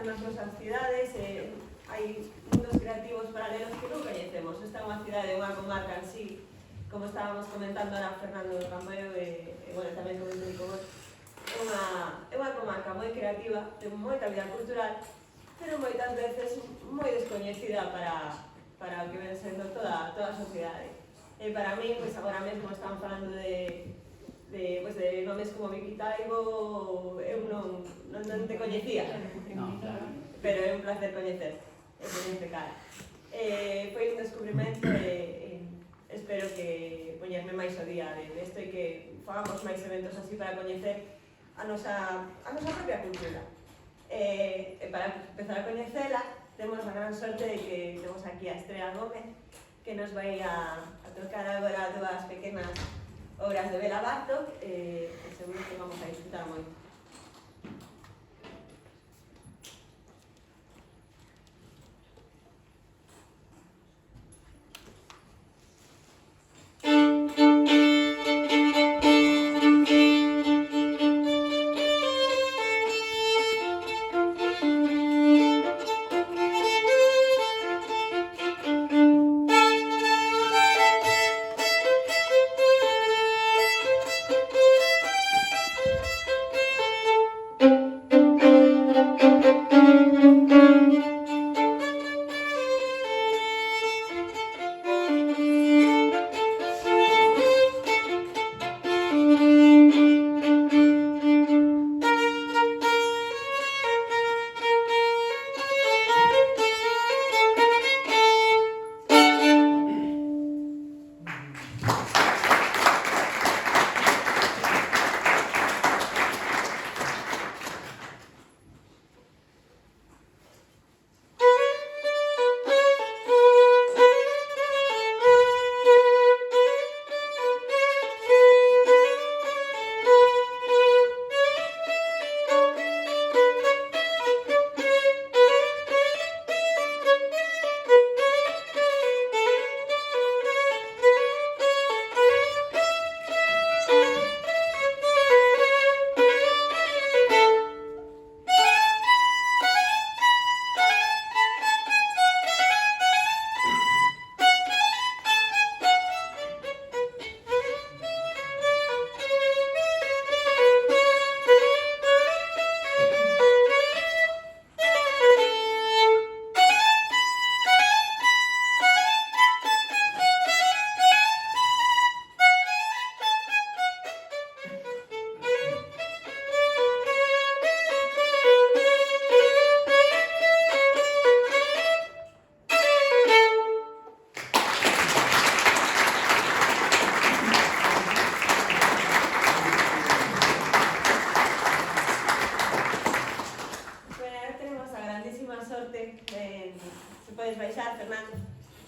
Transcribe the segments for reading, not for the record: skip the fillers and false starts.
pasan nas nosas cidades, hai mundos creativos paralelos que non coñecemos. Esta é unha cidade, unha comarca en sí, como estábamos comentando ahora Fernando do Campero e bueno, tamén comentei con vos, é unha comarca moi creativa, ten moita vida cultural, pero moitas veces moi descoñecida para o que ven sendo toda a sociedade. E para mí, pois agora mesmo están falando de nomes como Vicky Taibo, eu non te coñecía, pero é un placer coñecer cara. Foi un descubrimento e espero que poñerme máis ao día desto e que fagamos máis eventos así para coñecer a nosa propia cultura. E para empezar a coñecela, temos a gran sorte de que temos aquí a Estrela Gómez, que nos vai a tocar agora dúas pequenas obras de Bela Bartók, e seguro que vamos a disfrutar moito.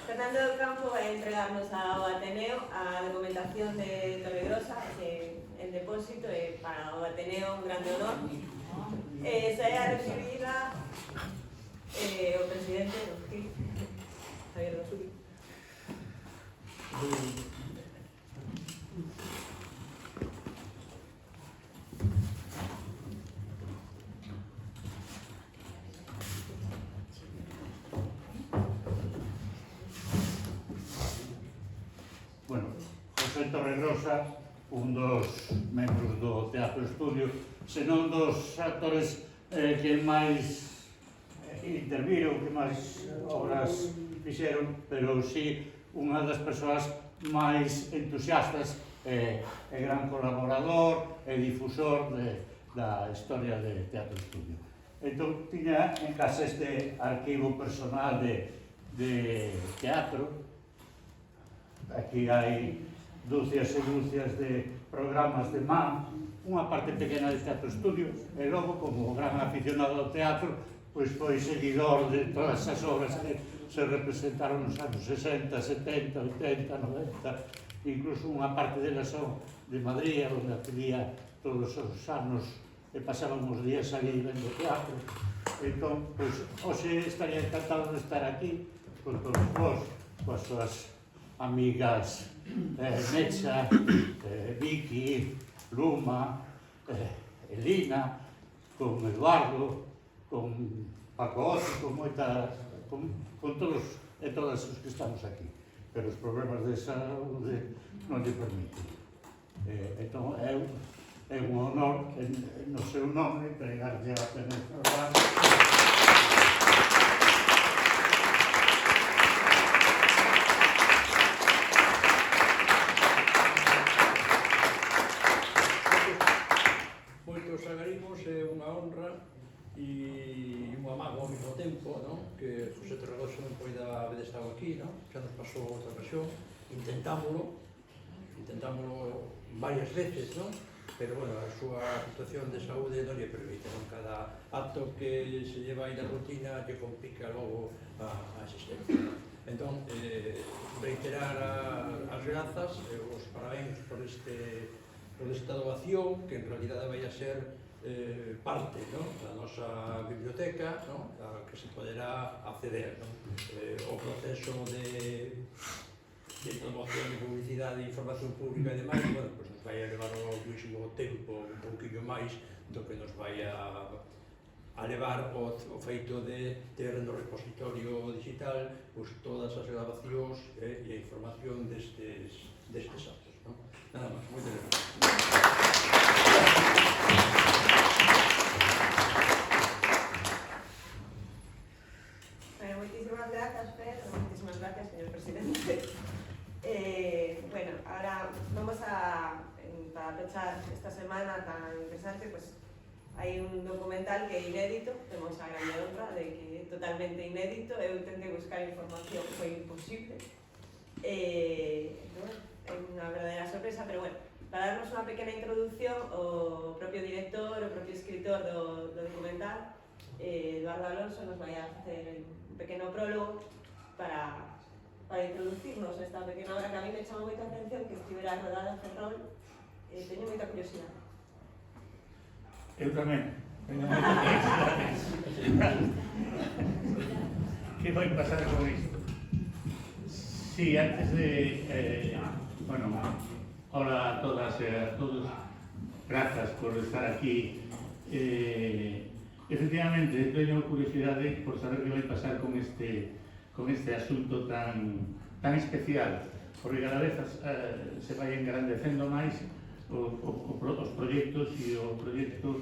Fernando do Campo vai entregarnos ao Ateneo a documentación de Torregrosa, en depósito, e para o Ateneo un grande honor. Sai a recibirla o presidente do GIL, Javier Rosuri. Torregrosa, un dos membros do Teatro Estudio, senón dos actores que máis interviron, que máis obras fixeron, pero si unha das persoas máis entusiastas e gran colaborador e difusor da historia de Teatro Estudio. Entón, tiña en casa este arquivo personal de teatro. Aquí hai dúcias e dúcias de programas de man, unha parte pequena de Teatro Estudio, e logo, como gran aficionado ao teatro, pois foi seguidor de todas as obras que se representaron nos anos 60, 70, 80, 90, incluso unha parte delas son de Madrid, onde acudía todos os anos e pasábamos días ali vendo teatro. Entón, pois, hoxe estaría encantado de estar aquí con todos vos, coas súas amigas Mecha, Vicky, Luma, Elina, con Eduardo, con Paco Ocio, con todos e todas os que estamos aquí, pero os problemas de saúde non lle permiten. Entón, é un honor no seu nome entregarlle a Penélope Vázquez. Moitos agarimos, é unha honra e un amago ao mesmo tempo, non? Que José Torregoso non poida haber estado aquí, non? Xa nos pasou outra ocasión, intentámoslo varias veces, non? Pero, bueno, a súa situación de saúde non lle permite, non? Cada acto que se lleva aí na rutina lle complica logo a asistencia. Entón, reiterar as grazas e os parabéns por esta doación, que en realidad vai a ser parte, ¿no?, da nosa biblioteca, ¿no?, a que se poderá acceder, ¿no? O proceso de promoción de publicidade e información pública e demais, bueno, pues nos vai a levar ao mesmo tempo un pouquinho máis do que nos vai a levar o feito de ter no repositorio digital pues todas as grabacións e a información destes actos, ¿no? Nada máis, moitas gracias. Muchísimas gracias, Fer. Muchísimas gracias, señor presidente. Bueno, ahora vamos para pechar esta semana tan interesante, pues hay un documental que é inédito, temos a grande honra de que é totalmente inédito. Eu intentei buscar información, foi imposible. Bueno, é unha verdadeira sorpresa, pero bueno, para darnos unha pequena introducción, o propio director, o propio escritor do documental, Eduardo Alonso, nos vai a facer un pequeno prólogo para introducirnos a esta pequena obra que a mí me chama moita atención, que estivera rodada en Ferrol. Teño moita curiosidade. Eu tamén. Que vai pasar con isto? Sí, antes de... bueno, hola a todas e a todos. Grazas por estar aquí. Efectivamente, teño curiosidade por saber que vai pasar con este asunto tan especial, porque cada vez se vai engrandecendo máis os proxectos e o proxecto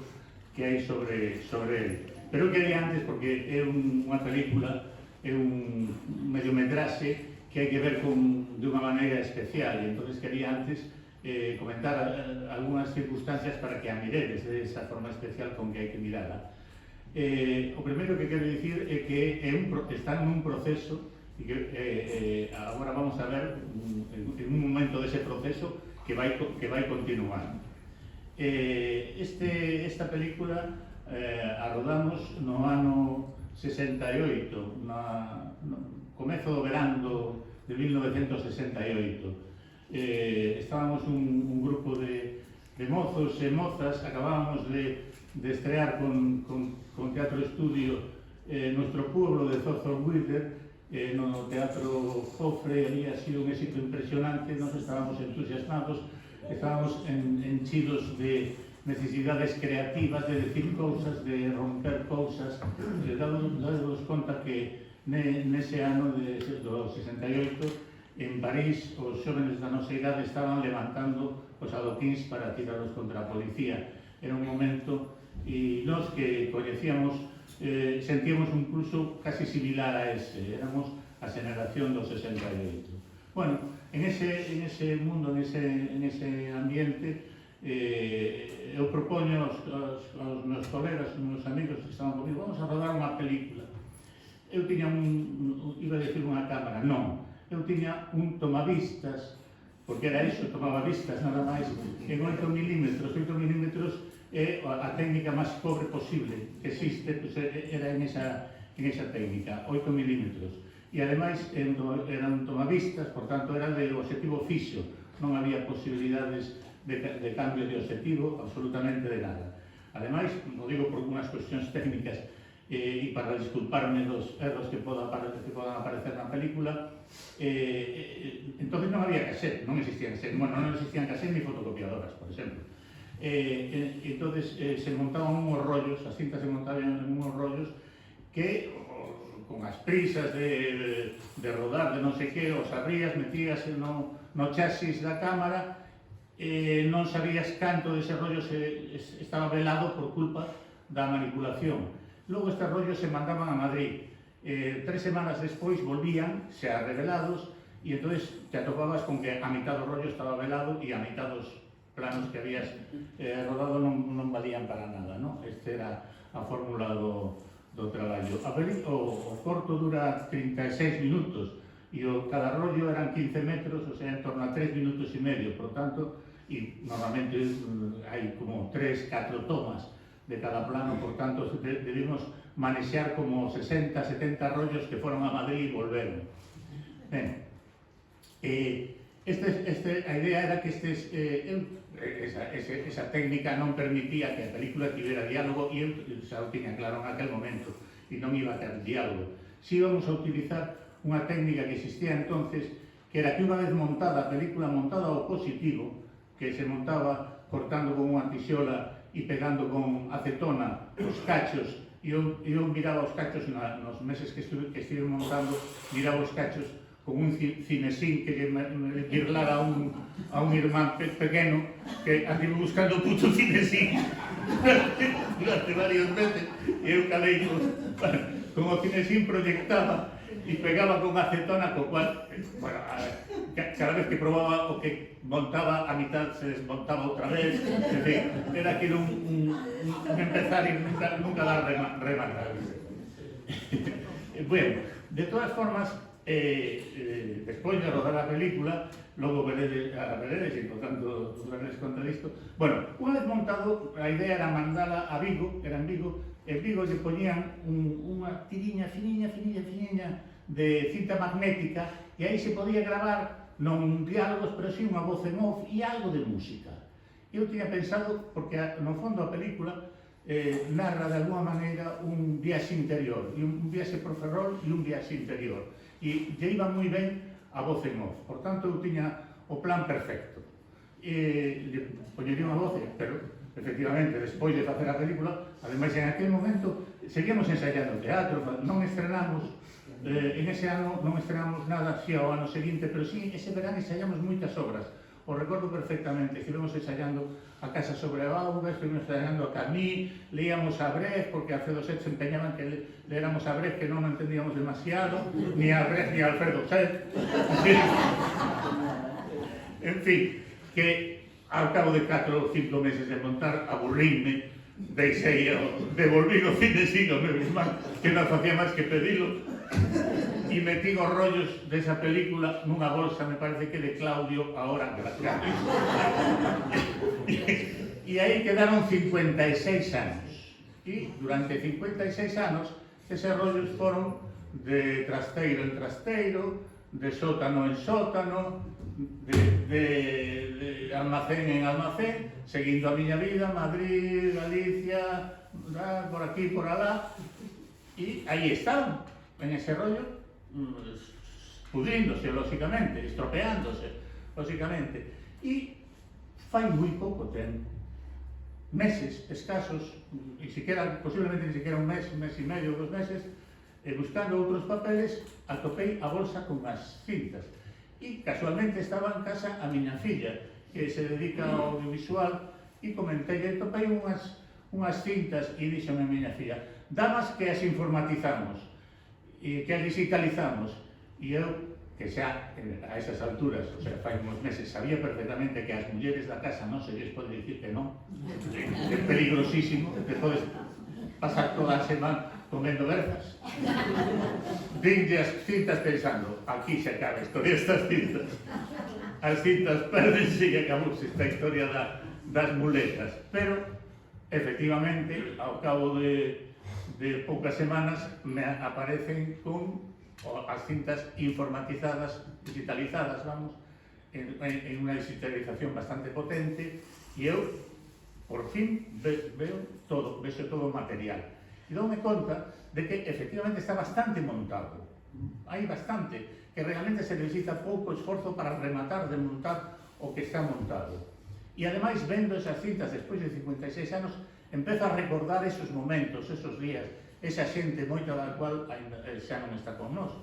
que hai sobre ele. Pero quería antes, porque é unha película, é un mediometraxe que hai que ver de unha maneira especial, e entón quería antes comentar algunhas circunstancias para que a miredes de esa forma especial con que hai que mirala. O primeiro que quero dicir é que está nun proceso, e que agora vamos a ver en un momento dese proceso que vai continuar. Esta película a rodamos no ano 68, no comezo do verán de 1968. Estábamos un grupo de mozos e mozas, acabábamos de estrear con Teatro Estudio nuestro pueblo de Zorzalwiller, no Teatro Jofre. Había sido un éxito impresionante, nos estábamos entusiasmados, estábamos enchidos de necesidades creativas, de decir cousas, de romper cousas. Dados conta que nese ano do 68, en París, os xóvenes da nosa idade estaban levantando os adoquíns para tirarlos contra a policía. Era un momento, e nós que coñecíamos sentíamos un pulso casi similar a ese. Éramos a xeneración do 68. Bueno, en ese mundo, en ese ambiente, eu propoño aos meus colegas, aos meus amigos que estaban comigo, vamos a rodar unha película. Eu tiña iba a decir unha cámara, non. Eu tiña un tomavistas, porque era iso, tomaba vistas nada máis, en 8 milímetros. 8 milímetros é a técnica máis pobre posible que existe, pues era en esa técnica, 8 milímetros. E ademais eran tomavistas, por tanto era de obxectivo fixo, non había posibilidades de cambio de obxectivo, absolutamente de nada. Ademais, non digo por unhas cuestións técnicas e para disculparme dos erros que podan aparecer na película, entonces non había cassette, non existían cassette, bueno, non existían cassette ni fotocopiadoras, por exemplo. entonces se montaban unhos rollos, as cintas se montaban en unhos rollos que con as prisas de rodar, de non sei que, os abrías, metías no chasis da cámara, non sabías canto dese rollo estaba velado por culpa da manipulación. Logo estes rollos se mandaban a Madrid. 3 semanas despois volvían, xa revelados, e entonces te atopabas con que a mitad do rollo estaba velado e a mitad dos planos que habías rodado non valían para nada, non? Este era a fórmula do traballo. O corto dura 36 minutos e cada rollo eran 15 metros, o sea, en torno a 3 minutos e medio, por tanto, e normalmente hai como 3, 4 tomas de cada plano, por tanto, debimos manexar como 60, 70 rollos que foron a Madrid e volveron. Ben, a idea era que esa técnica non permitía que a película tivera diálogo e eu xa o tiña claro en aquel momento e non iba a ter diálogo. Si íbamos a utilizar unha técnica que existía entonces, que era que unha vez montada a película, montada ao positivo, que se montaba cortando con unha tixola e pegando con acetona os cachos, e eu miraba os cachos nos meses que estive montando, miraba os cachos con un cinesín que me birlara a un irmán pequeno que andive buscando o puto cinesín durante varios meses e eu calei con o cinesín proyectaba e pegaba con acetona, co cual, bueno, cada vez que probaba o que montaba a mitad se desmontaba outra vez, en fin, era aquilo un empezar e nunca dar rematar. Bueno, de todas formas, despois de rodar a película, logo veredes, e por tanto veredes contra isto. Bueno, unha vez montado, a idea era mandala a Vigo, era en Vigo, lle poñían unha tiriña finiña de cinta magnética e aí se podía gravar non diálogos, pero si unha voz en off e algo de música. Eu tiña pensado, porque no fondo a película narra de alguma maneira un viaxe interior, un viaxe por Ferrol e un viaxe interior, e lle iba moi ben a voz en off, por tanto eu tiña o plan perfecto. Lle poñería unha voz, pero efectivamente, despois de facer a película, ademais en aquel momento seguíamos ensaiando teatro, non estrenamos, en ese ano non estrenamos nada así ao ano seguinte, pero sí, ese verán ensaiamos moitas obras. O recordo perfectamente, estivemos ensaiando a Casa sobre a Auga, estivemos ensaiando a Camí, leíamos a Brecht, porque Alfredo Set se empeñaban que leéramos a Brecht, que non entendíamos demasiado, ni a Brecht ni a Alfredo Set. En fin, que ao cabo de 4 ou 5 meses de montar, aburríme, devolví o cinesín ao meu irmán, que non facía máis que pedilo, e metí os rollos desa película nunha bolsa, me parece que de Claudio, ahora gracias. E aí quedaron 56 anos. E durante 56 anos, eses rollos foron de trasteiro en trasteiro, de sótano en sótano, de almacén en almacén, seguindo a miña vida, Madrid, Galicia, por aquí, por alá, e aí están, en ese rollo, pudríndose, lóxicamente, estropeándose, lóxicamente. E fai moi pouco tempo, meses escasos, e posiblemente ni siquiera un mes e medio, 2 meses, buscando outros papeles, atopei a bolsa con as cintas. E casualmente estaba en casa a miña filla, que se dedica ao audiovisual, e comentei, atopei unhas cintas, e díxome a miña filla, damas que as informatizamos, e que as digitalizamos, e eu, que xa a esas alturas, o sea, fai uns meses, sabía perfectamente que as mulleres da casa non se lles pode dicir que non, é peligrosísimo, te podes pasar toda a semana comendo berzas. Dinlle as cintas pensando, aquí se acaba a historia destas cintas. As cintas perdense e acabouse esta historia das muletas, pero, efectivamente, ao cabo de poucas semanas me aparecen con as cintas informatizadas, digitalizadas, vamos, en unha digitalización bastante potente, e eu, por fin, vexo todo o material. E doume conta de que, efectivamente, está bastante montado. Hai bastante, que realmente se necesita pouco esforzo para rematar de montar o que está montado. E ademais, vendo esas cintas despois de 56 anos, empezo a recordar esos momentos, esos días, esa xente, moita da cual xa non está con nós.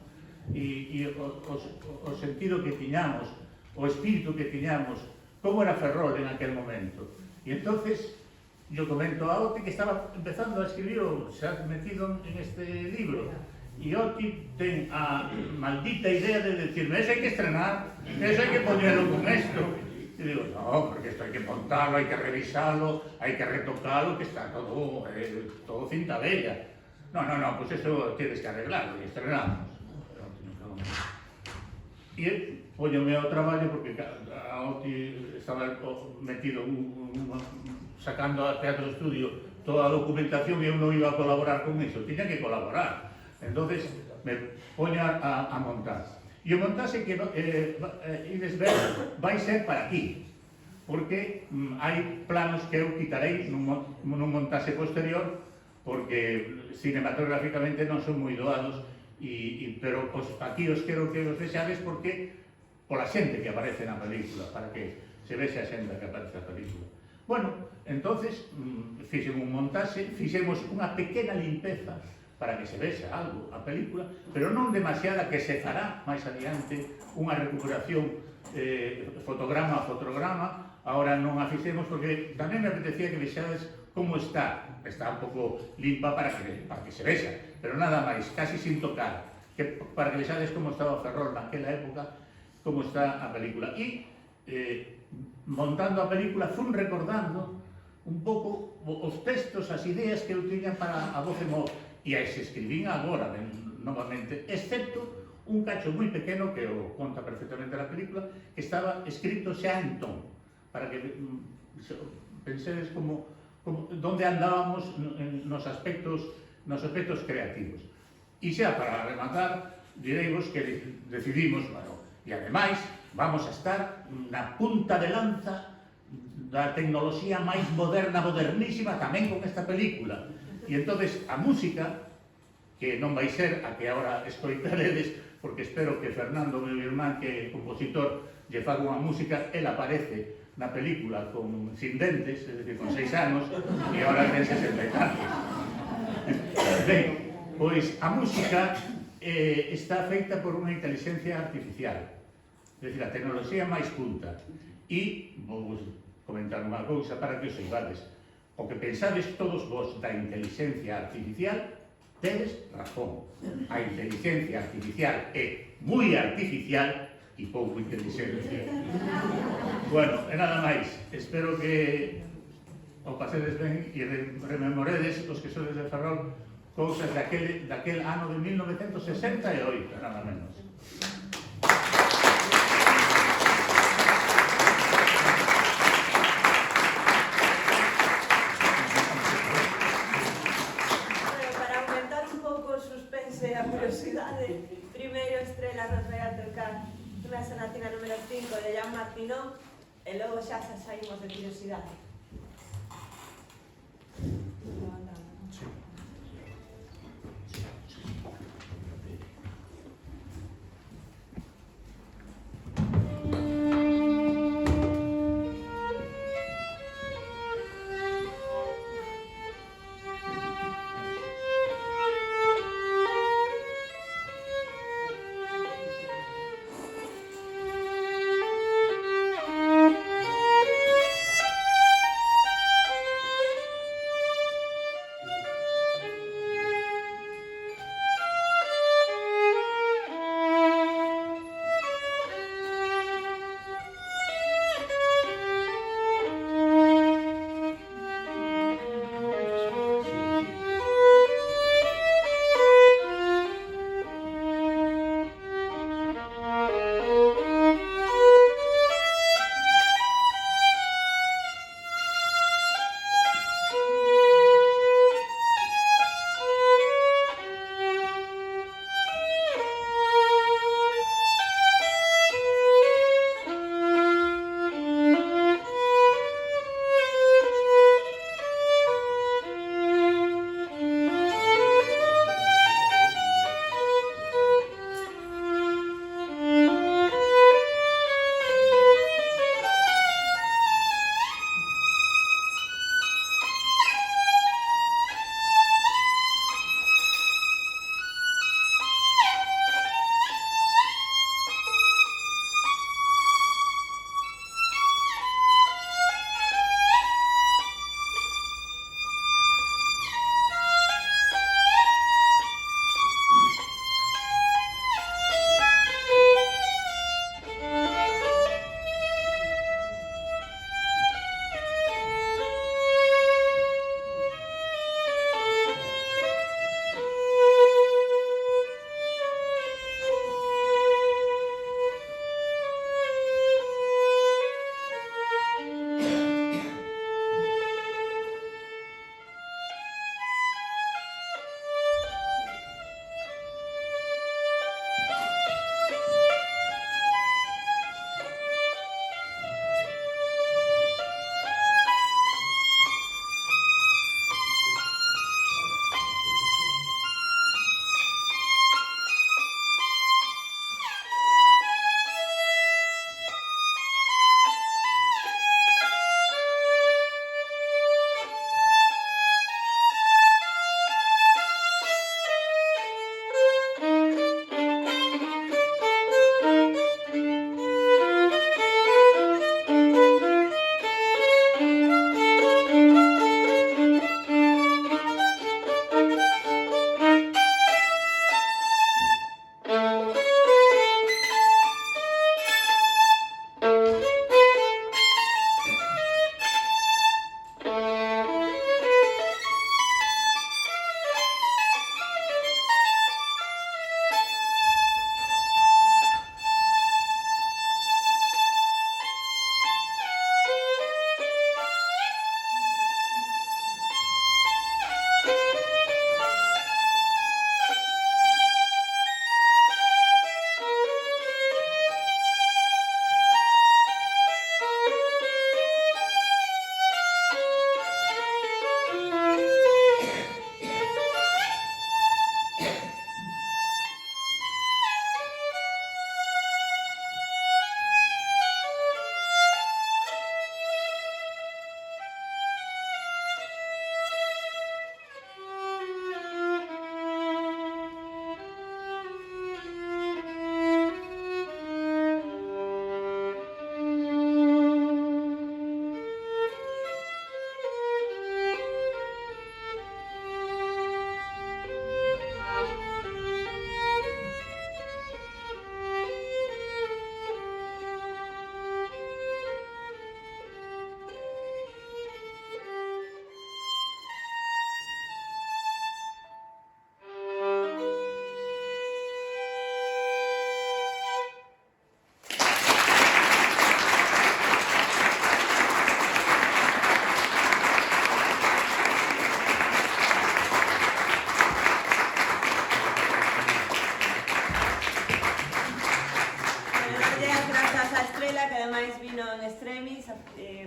E o sentido que tiñamos, o espírito que tiñamos, como era Ferrol en aquel momento. E entonces, yo comento a Oti que estaba empezando a escribir, xa metido en este libro, e Oti ten a maldita idea de decirme, eso hai que estrenar, eso hai que ponerlo con esto. E digo, no, porque esto hai que montarlo, hai que revisarlo, hai que retocarlo, que está todo cinta bella. No, pues eso tienes que arreglarlo e estrenamos. E póñome ao traballo porque a Oti estaba metido sacando a Teatro Estudio toda a documentación e eu non iba a colaborar con iso, tiña que colaborar. Entonces me poño a montar. E o montase que ides ver vai ser para aquí, porque hai planos que eu quitarei nun montase posterior, porque cinematográficamente non son moi doados, pero aquí os quero que os vexades porque pola xente que aparece na película, para que se vexe a xente que aparece na película. Bueno, entonces fixemos un montase, fixemos unha pequena limpeza para que se vexa algo a película, pero non demasiada, que se fará máis adiante unha recuperación fotograma a fotograma. Ahora non a fixemos porque tamén me apetecía que vexades como está un pouco limpa para que se vexa, pero nada máis, casi sin tocar, para que vexades como estaba Ferrol naquela época, como está a película. E montando a película fun recordando un pouco os textos, as ideas que eu tiña para a voz en off, e as escribín agora novamente, excepto un cacho moi pequeno que o conta perfectamente a película, que estaba escrito xa en ton, para que pensedes como donde andábamos nos aspectos creativos. E xa para rematar, direivos que decidimos, bueno, e ademais vamos a estar na punta de lanza da tecnoloxía máis moderna, modernísima, tamén con esta película. E entonces a música, que non vai ser a que agora escoitaredes, porque espero que Fernando, meu irmán, que é compositor, lle faga unha música, el aparece na película sin dentes, es decir, con 6 anos, e agora ten 60 e tantos. Ben, pois a música está feita por unha inteligencia artificial, es decir, a tecnoloxía máis punta. E vou comentar unha cousa para que os saibades. O que pensades todos vos da inteligencia artificial, tedes razón. A inteligencia artificial é moi artificial e pouco inteligencia. Bueno, e nada máis. Espero que o pasedes ben e rememoredes os que sodes de Ferrol cousas daquel ano de 1968, nada menos. A curiosidade, primeiro estrela nos vai a tocar unha sonatina número 5 de Jean Martinot e logo xa saímos de curiosidade.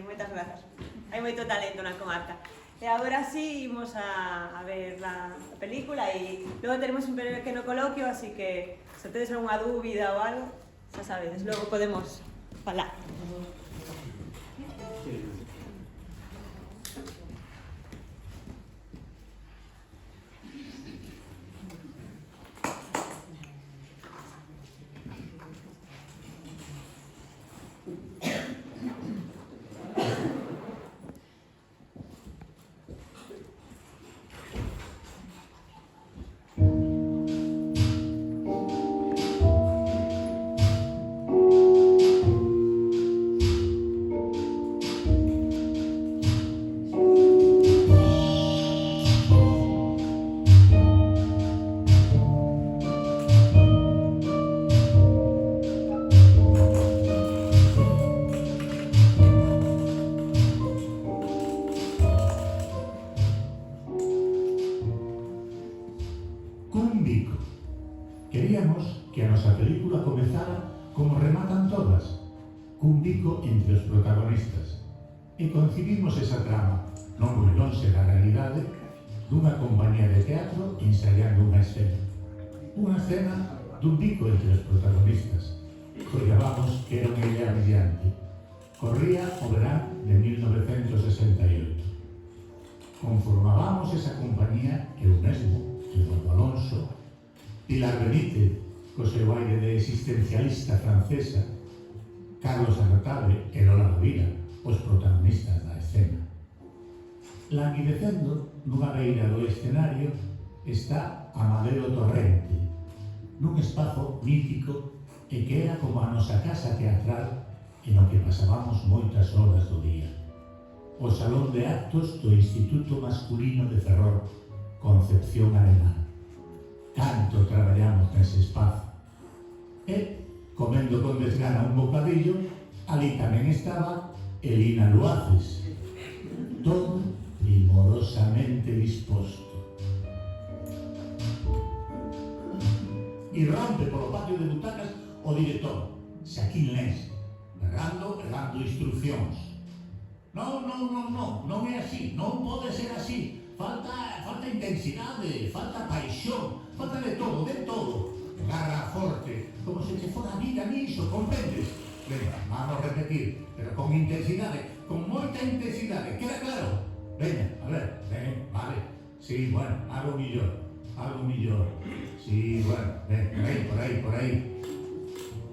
moitas grazas. Hai moito talento na comarca. E agora sí, imos a ver a película e logo teremos un pequeno coloquio, así que se tedes algunha dúbida ou algo, xa sabedes, logo podemos falar. Cumbico. Queríamos que a nosa película comezara como rematan todas, cun bico entre os protagonistas. E concibimos esa trama, non moi lonxe da realidade, dunha compañía de teatro ensaiando unha escena. Unha escena dun bico entre os protagonistas. Coidabamos que era unha idea brillante. Corría o verán de 1968. Conformábamos esa compañía eu mesmo, Eduardo Alonso, Pilar Benítez, co seu aire de existencialista francesa, Carlos Arrotave e Lola Rovira, os protagonistas da escena. Languidecendo nunha beira do escenario está Amadeo Torrente, nun espazo mítico e que era como a nosa casa teatral e no que pasábamos moitas horas do día. O salón de actos do Instituto Masculino de Ferrol, Concepción Arenal. Canto traballamos nese espazo. E, comendo con desgana un bocadillo, ali tamén estaba Elina Luaces. Todo primorosamente disposto. E rompe polo patio de butacas o director, Xaquín Lens, errando instruccións. Non é así, non pode ser así. Falta intensidade, falta paixón, falta de todo, garra forte, como se che fora a vida niso, comprendes? Venga, vamos a repetir, pero con intensidade, con moita intensidade, queda claro? Venga, a ver, vale, sí, bueno, algo millor, sí, bueno, por aí.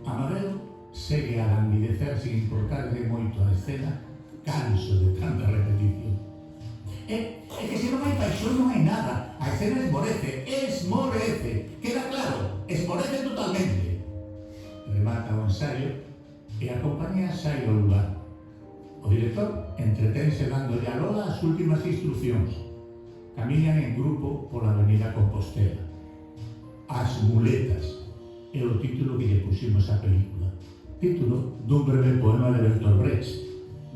Amadeo segue a languidecer sin importarle moito a escena, canso de tanta repetición. É que se non hai paixón non hai nada. A escena esmorece. Queda claro, esmorece totalmente. Remata o ensaio e a compañía sai do lugar. O director entretense dándolle a Lola as últimas instruccións. Camiñan en grupo pola avenida Compostela. As muletas é o título que lle puximos á película. Título dun breve poema de Bertolt Brecht.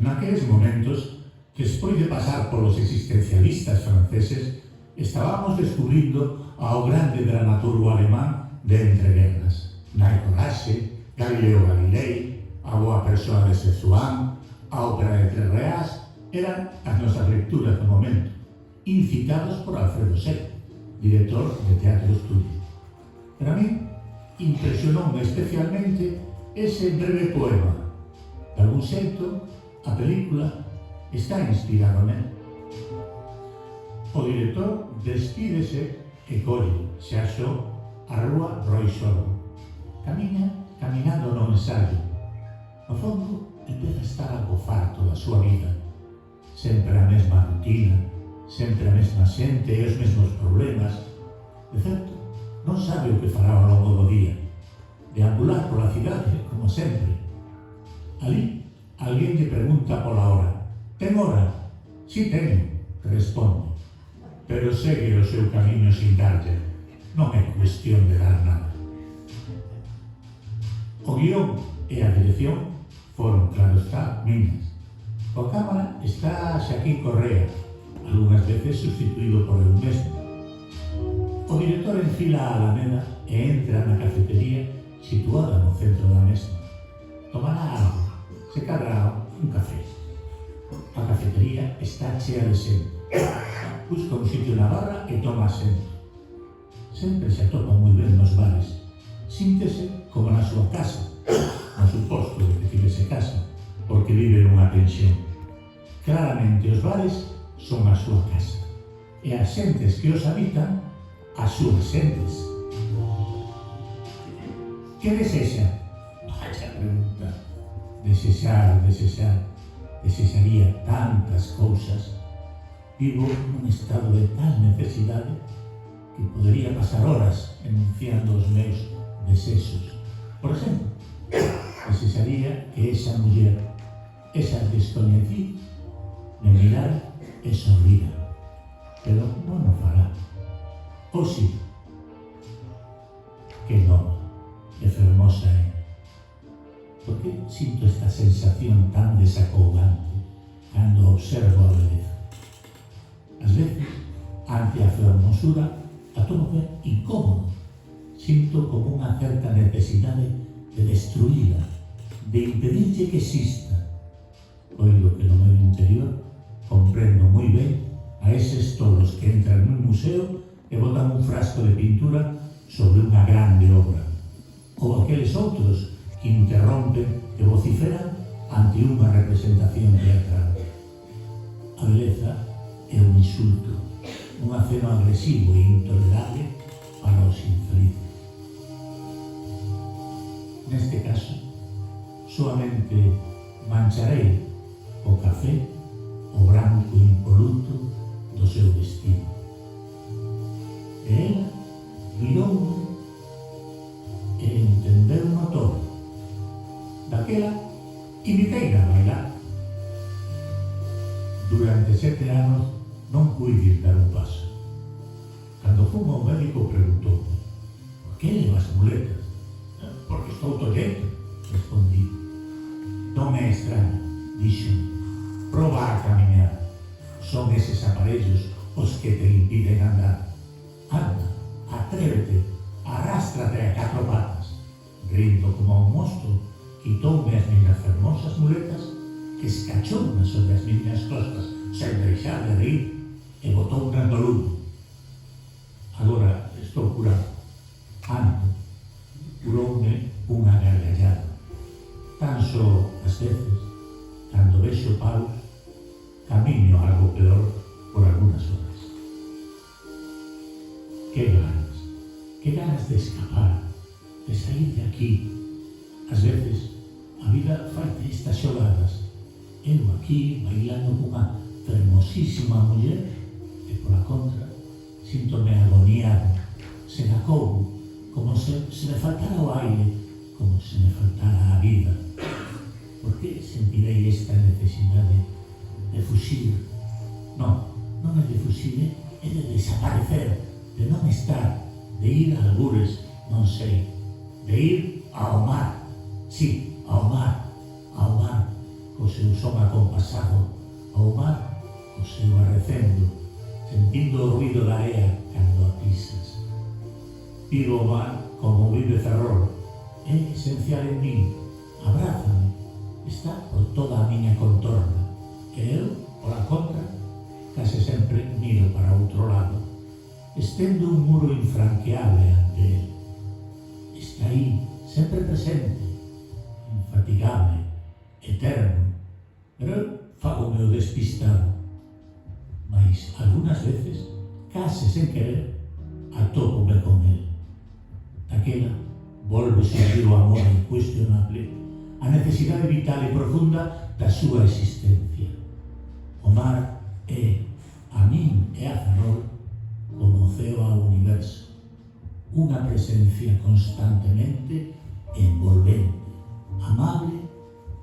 Naqueles momentos, despois de pasar polos existencialistas franceses, estábamos descubrindo ao grande dramaturgo alemán de entreguerras. Nai Coraxe, Galileo Galilei, a boa persoa de Szechuan, a ópera de Tres Reás, eran as nosas lecturas do momento, incitados por Alfredo Seco, director de Teatro Estudio. Para mí, impresionoume especialmente ese breve poema. De algún xeito, a película está inspirado nel. O director despídese e colle, xa xo, a rúa Roy Sordo. Caminando no ensaio. No fondo, empeza a estar algo farto da súa vida. Sempre a mesma rutina, sempre a mesma xente e os mesmos problemas. De certo, non sabe o que fará ao longo do día. Deambular pola cidade, como sempre. Ali, alguén lle pregunta pola hora. Ten hora? Si teño, responde. Pero segue o seu camiño sin darlle. Non é cuestión de dar nada. O guión e a dirección foron, claro está, minas. O cámara está Xaquín Correa, algunhas veces sustituído por eu mesmo. O director enfila a Alameda e entra na cafetería situada no centro da mesa. Tomará algo, se cadra un café. A cafetería está chea de xente. Busca un sitio na barra e toma asento. Sempre se atopa moi ben nos bares. Síntese como na súa casa, no suposto de que tivese casa, porque vive nunha pensión. Claramente os bares son a súa casa, e as xentes que os habitan, as súas xentes. Que desexa? Vaya pregunta. Desexaría tantas cousas. Vivo nun estado de tal necesidade que podería pasar horas enunciando os meus desexos. Por exemplo, desexaría que esa muller, esa descoñecida, me mirara e sonrira, pero non o fará. Ou si, que nova e fermosa é. Por que sinto esta sensación tan desacougante cando observo a beleza? Ás veces, ante a fermosura, atópome incómodo. Sinto como unha certa necesidade de destruíla, de impedirlle que exista. Oigo que no meu interior comprendo moi ben a eses tolos que entran nun museo e botan un frasco de pintura sobre unha grande obra. Ou aqueles outros que interrompen e vociferan ante unha representación teatral. A beleza é un insulto, un aceno agresivo e intolerable para os infelices. Neste caso, solamente mancharei o café o branco impoluto do seu vestido. E ela miroume e entendeu-me todo. Daquela, inviteira a bailar. Durante 7 anos non pude dar un paso. Cando fui ao médico preguntou: por que levas muletas? Porque estou tollento, respondí. Non me extraña, dixo. Proba a camiñar. Son eses aparellos os que te impiden andar. Anda, atrévete, arrástrate a 4 patas. Rindo como un monstro, quitoume as miñas fermosas muletas, escachoume sobre as miñas costas, sen deixar de rir, e botoume no lume. Agora estou curado. Ando, curoume unha gargallada. Tan só as veces, cando vexo paus, camiño algo peor por algunas horas. Que ganas de escapar, de sair de aquí. Ás veces, a vida faite estas xogadas. Eu aquí, bailando cunha fermosísima muller, e pola contra, síntome agoniado, sen acougo, como se me faltara o aire, como se me faltara a vida. Por que sentirei esta necesidade de fuxir? Non é de fuxir, é de desaparecer, de non estar, de ir a algures, non sei, de ir ao mar, sí, ao mar, co seu son acompasado, ao mar, co seu arrecendo, sentindo o ruido da area cando a pisas. Vivo o mar como vive Ferrol, é esencial en min, abrázame, está por toda a miña contorna, e eu, pola contra, case sempre miro para outro lado, estendo un muro infranqueable ante él. Está aí, sempre presente, infatigable, eterno, pero eu fago o meu despistado. Mas, algunas veces, case sen querer, atópome con él. Daquela, volve surgir o amor incuestionable, a necesidade vital e profunda da súa existencia. O mar é, a min e a Ferrol, como o ceo ao universo, unha presencia constantemente envolvente, amable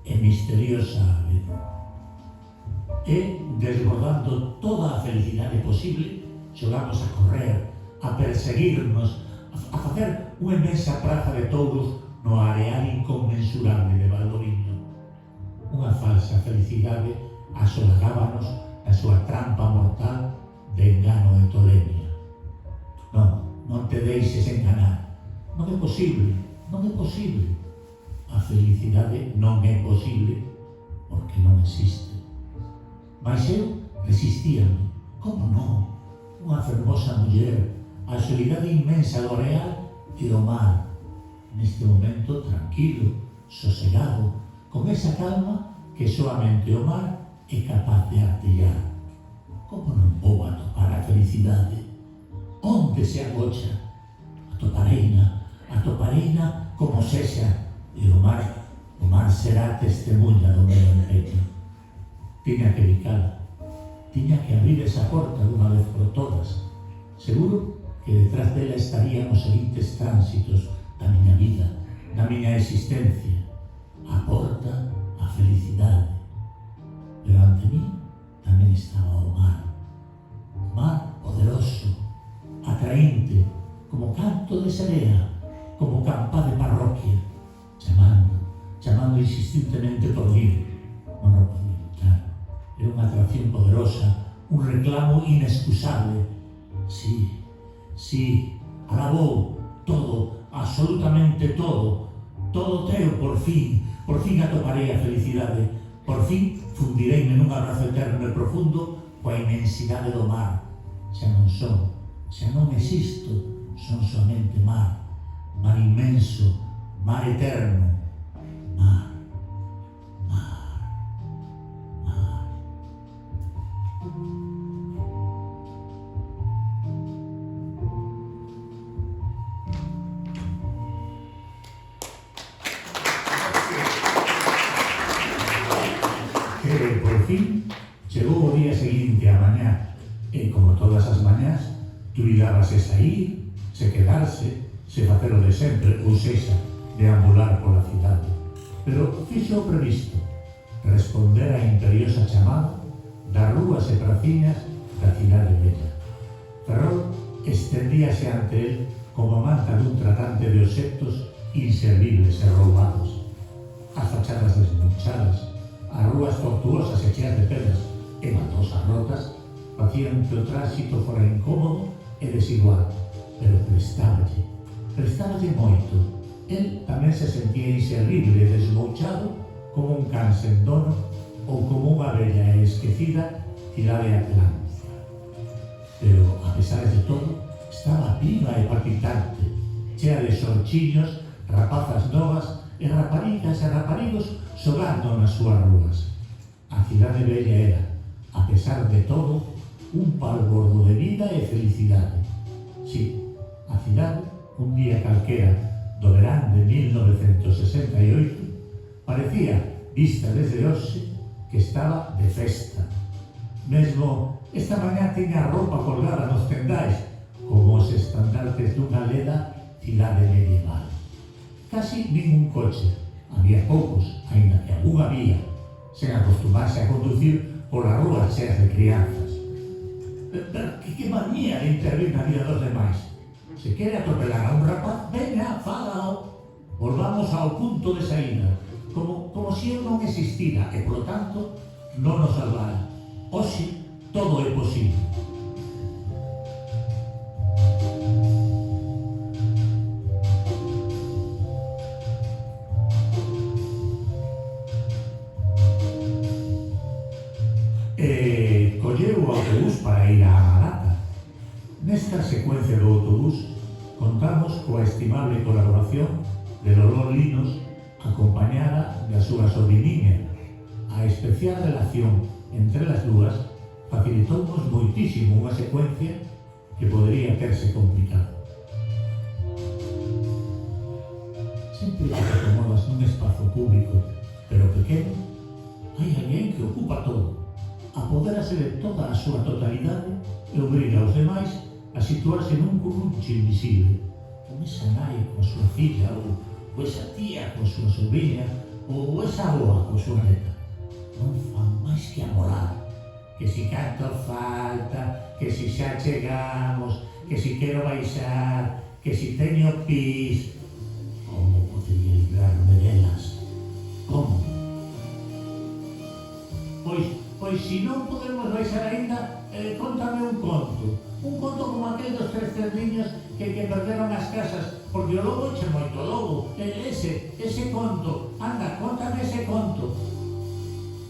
e misteriosa a vez. E, desbordando toda a felicidade posible, xogamos a correr, a perseguirnos, a facer unha inmensa praza de touros no areal inconmensurable de Valdoviño. Unha falsa felicidade asolagábanos na súa trampa mortal de engano e tolemia. Non te deixes enganar. Non é posible. A felicidade non é posible porque non existe. Mas eu resistíame, como non, unha fermosa muller, a solidade inmensa do real e do mar, neste momento tranquilo, sosegado, con esa calma que soamente o mar é capaz de artellar. Como non vou atopar a felicidade? Onde se agocha? Atopareina como sexa, e o mar será testemunha do meu empeño. Tiña que bicala, tiña que abrir esa porta dunha vez por todas. Seguro que detrás dela estarían os seguintes tránsitos da miña vida, da miña existencia. A porta á felicidade. Pero ante mí tamén estaba o mar. O mar poderoso, atraínte, como canto de serea, como campa de parroquia, chamando insistentemente por mí. Non o podía evitar. Era unha atracción poderosa, un reclamo inexcusable. Sí, alabou todo, absolutamente todo teo por fin atoparei a felicidade, por fin fundireime nun abrazo eterno e profundo coa inmensidade do mar. Xa non existo, son somente mar inmenso, mar eterno, mar. Por fin chegou o día seguinte a mañá e, como todas as mañás, dubidábase sair, se quedarse, se facer o de sempre, ou sexa, deambular pola cidade. Pero fixo o previsto, responder á imperiosa chamada das rúas e praciñas da cidade bella. Ferrol estendíase ante el como a manta dun tratante de obxectos inservibles e roubados. As fachadas desmuchadas, as rúas tortuosas e cheas de pedras e baldosas rotas facían que o tránsito fora incómodo e desigual, pero prestáballe moito. El tamén se sentía inservible e desbouchado como un can sen dono ou como unha bella e esquecida cidade atlántica. Pero, a pesar de todo, estaba viva e palpitante, chea de sorchiños, rapazas novas e raparigas e raparigos xogando nas súas rúas. A cidade bella era, a pesar de todo, un palbordo de vida e felicidade. Sí, a cidade, un día calquera do verán de 1968, parecía, vista desde hoxe, que estaba de festa. Mesmo esta mañá tiña a roupa colgada nos tendais, como os estandartes dunha leda cidade medieval. Casi ningún coche, había poucos, aínda que algún había, sen acostumarse a conducir polas rúas cheas de crianzas. Pero que manía de intervir na vida dos demais. Se quere atropelar a un rapaz, veña, fálao. Volvamos ao punto de saída, como se eu non existira e, polo tanto, non nos salvara. Hoxe, todo é posible. Colleu o autobús para ir á Malata. Nesta secuencia do autobús contamos coa estimable colaboración de Loló Linos, acompañada da súa sobriniña. A especial relación entre as dúas facilitounos moitísimo unha secuencia que podería terse complicada. Sempre que te acomodas nun espazo público, pero pequeno, hai alguén que ocupa todo. Apodérase de toda a súa totalidade e obriga aos demais a situarse nun currunche invisible, con esa nai coa súa filla, ou esa tía coa súa sobrinha, ou esa avoa coa súa neta. Non fan máis que amolar, que si canto falta, que si xa chegamos, que si quero baixar, que si teño pis. Como podería librarme delas? Como? Pois se non podemos baixar aínda, contame un conto como aquel dos tres cerdiños que perderon as casas, porque o lobo eche moito lobo. Ese conto, anda, contame ese conto.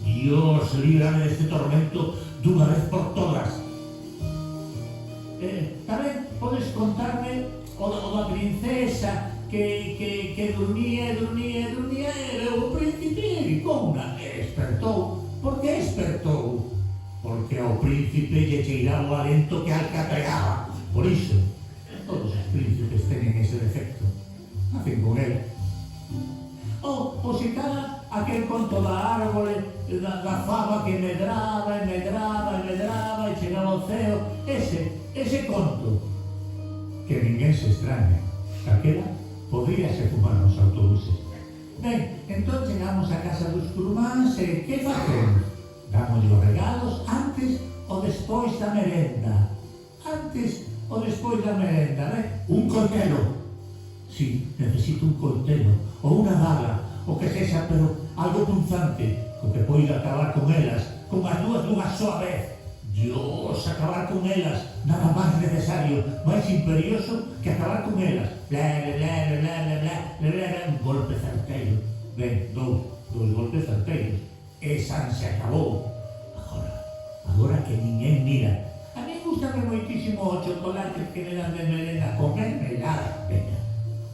Dios, líbrame deste tormento dunha vez por todas. Tamén podes contarme o da princesa que dormía e o príncipe ericona e despertou. Por que despertou? Porque ao príncipe lle cheiraba o alento que alcatreaba. Por iso, todos os príncipes teñen ese defecto. Nacen con él. O se cada aquel conto da árbore, da fava que medraba e chegaba ao ceo. Ese conto que ninguén se extraña. Aquela podíase fumar nos autobuses. Ben, entón chegamos a casa dos curmáns e que facemos? Damos os regalos antes ou despois da merenda. Antes ou despois da merenda, Un coitelo. Sí, necesito un coitelo ou unha daga, o que sexa, pero algo punzante, co que poida acabar con elas, con as dúas dunha soa vez. Dios, acabar con elas, nada máis necesario, máis imperioso que acabar con elas. Un golpe certeiro. Ben, dous golpes certeiros. Esa se acabou. Agora que ninguén mira. A mí gustame moitísimo o chocolate que me dan de merenda, comérmela. Venga,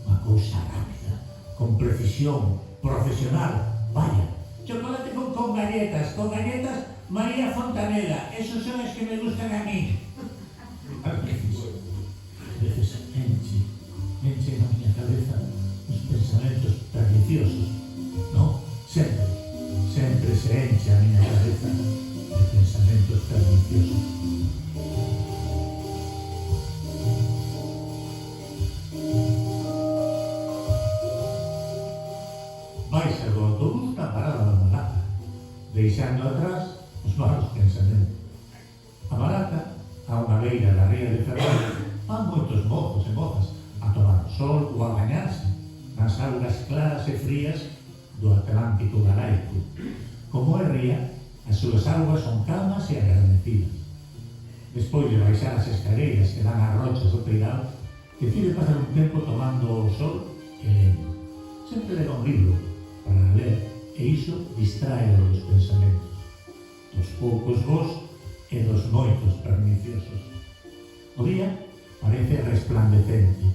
unha cousa rápida, con precisión, profesional, vaya. Chocolate con galletas, María Fontaneda, esos son os que me gustan a mí. A veces enche na miña cabeza os pensamentos perniciosos, no? Sempre se enche a miña cabeza de pensamentos perniciosos. Baixa do autobús na parada da Malata, deixando atrás os malos pensamentos. A Malata, a unha beira da ría de Ferrol, van moitos mozos e mozas a tomar o sol ou a bañarse nas augas claras e frías do Atlántico galaico. Como é ría, as súas augas son calmas e agradecidas. Despois de baixar as escaleiras que dan ás rochas do peirao, decide pasar un tempo tomando o sol e lendo. Sempre leva un libro para ler e iso distrae dos pensamentos, dos poucos bons e dos moitos perniciosos. O día parece resplandecente,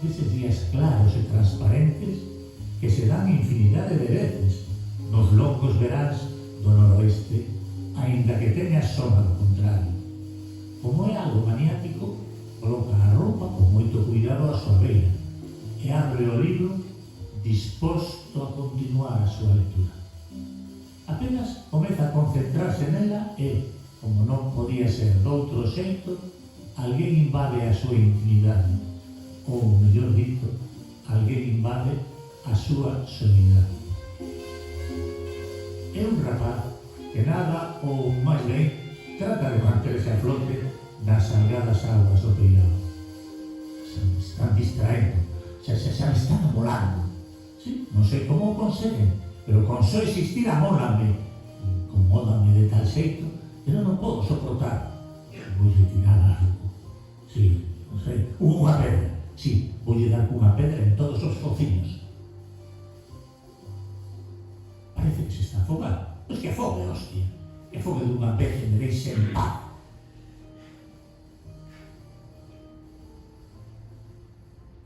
deses días claros e transparentes que se dan infinidade de veces nos longos veráns do noroeste, aínda que teña soma do contrario. Como é algo maniático, coloca a roupa con moito cuidado a súa beira e abre o libro disposto a continuar a súa lectura. Apenas comeza a concentrarse nela e, como non podía ser doutro xeito, alguén invade a súa intimidade, ou, mellor dito, alguén invade a súa soledade. É un rapaz que nada, ou máis ben, trata de manterse a flote nas salgadas augas do peirao. Se me están distraendo, se me están amolando. Sí, non sei como o conseguen, pero con só existir amólame. Incomódame de tal xeito que non podo soportar. Voulle tirar algo. Sí, non sei, unha pedra. Sí, voulle dar unha pedra en todos os fociños. Parece que se está afogando. Pois que afogue, hostia. Que afogue dunha vez e me deixe en paz.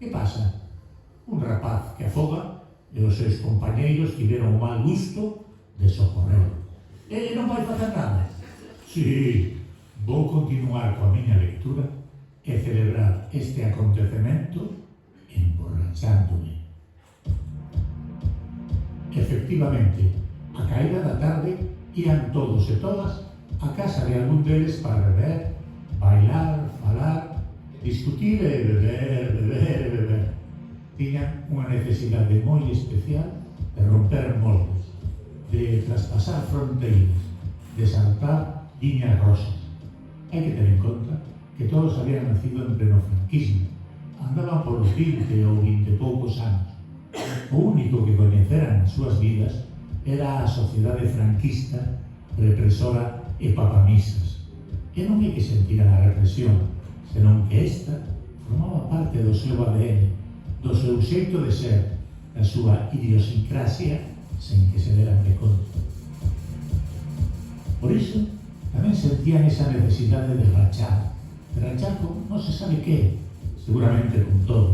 Que pasa? Un rapaz que afoga e os seus compañeiros tiveron o mal gusto de socorrerlo. E non vai facer nada. Sí, vou continuar coa miña lectura e celebrar este acontecemento emborrachándome. Efectivamente, a caída da tarde ían todos e todas a casa de algún deles para beber, bailar, falar, discutir e beber. Tiñan unha necesidade moi especial de romper moldes, de traspasar fronteiras, de saltar liñas rosas. Hai que ter en conta que todos habían nacido en pleno franquismo, andaban por os 20 ou 20 e poucos anos. O único que coñeceran as súas vidas era a sociedade franquista, represora e papamisas. E non é que sentiran a represión, senón que esta formaba parte do seu ADN, do seu xeito de ser, da súa idiosincrasia, sen que se deran de conta. Por iso, tamén sentían esa necesidade de rachar con non se sabe que, seguramente con todo,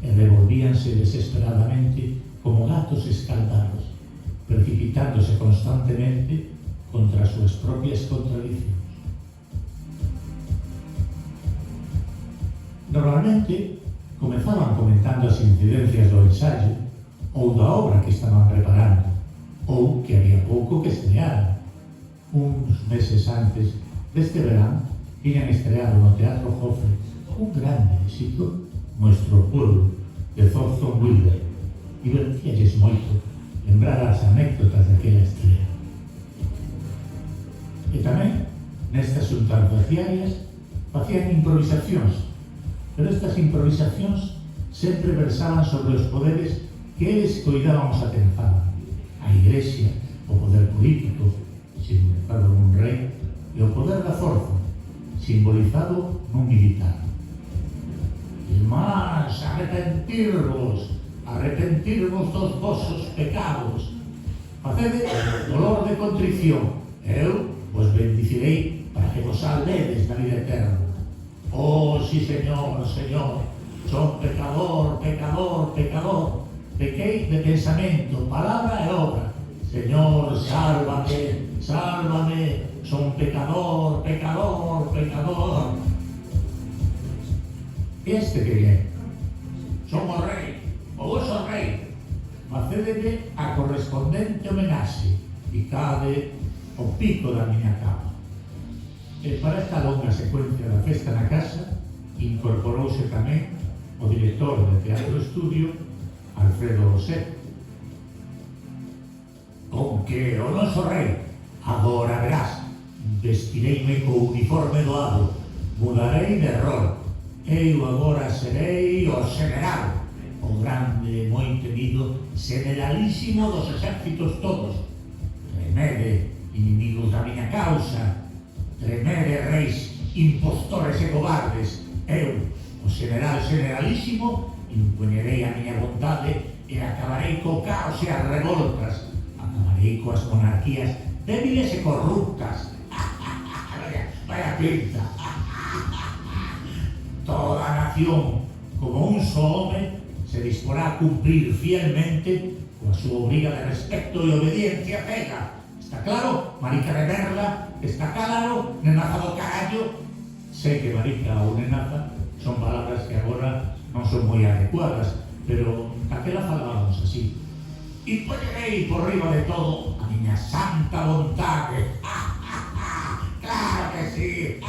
e revolvíanse desesperadamente como gatos escaldados, precipitándose constantemente contra as súas propias contradiccións. Normalmente, comezaban comentando as incidencias do ensayo ou da obra que estaban preparando, ou que había pouco que estrearan. Uns meses antes deste verán, tiñan estreado no Teatro Joffre un grande éxito, Nuestro Pueblo, de Thornton Wilder. Divertíalles moito lembrar as anécdotas daquela estrela. E tamén, nestas xuntanzas diarias, facían improvisacións, pero estas improvisacións sempre versaban sobre os poderes que eles coidábamos atenzaban. A Iglesia, o poder político, simbolizado nun rei, e o poder da forza, simbolizado nun militar. Irmás, arrepentirvos dos vosos pecados, facede dolor de contrición, eu vos bendicirei para que vos salvedes da vida eterna. Oh, sí, Señor, Señor, son pecador, pequei de pensamento, palabra e obra. Señor, sálvame, son pecador. Este que viene, son o rei, o voso rei, facédelle a correspondente homenaxe, picade o pico da miña cama. E para esta longa secuencia da festa na casa, incorporouse tamén o director de Teatro Estudio, Alfredo Rosé. Con que o noso rei, agora verás, vestireime co uniforme doado, mudarei de rol, eu agora serei o general, o grande, moi temido, generalísimo dos exércitos todos. Tremede, inimigos da miña causa, tremede, reis, impostores e cobardes, eu, o generalísimo, impoñerei a miña vontade e acabarei co caos e as revoltas, acabarei coas monarquías débiles e corruptas. Vaya pinta. Toda a nación, como un só home, se disporá a cumprir fielmente coa súa obriga de respecto e obediencia cega. Está claro, marica de merda? Está claro, nenaza do carallo? Sei que marica ou nenaza son palabras que agora non son moi adecuadas, pero daquela falábamos así. E poñerei por riba de todo a miña santa vontade. Claro que sí.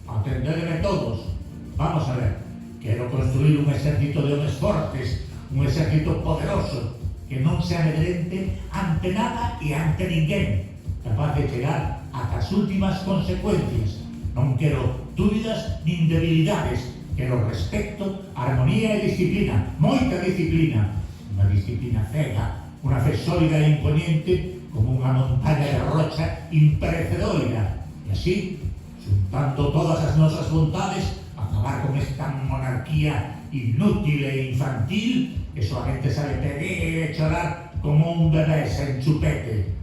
Atendedeme todos. Vamos a ver. Quero construir un exército de homes fortes, un exército poderoso, que non se amedrente ante nada e ante ninguén, capaz de chegar ata as últimas consecuencias. Non quero dúbidas nin debilidades, quero respecto, armonía e disciplina, moita disciplina, unha disciplina cega, unha fe sólida e imponente como unha montaña de rocha imperecedora. E así, juntando todas as nosas vontades, acabar con esta monarquía inútil e infantil que solamente sabe pedir e chorar como un bebé sen chupete.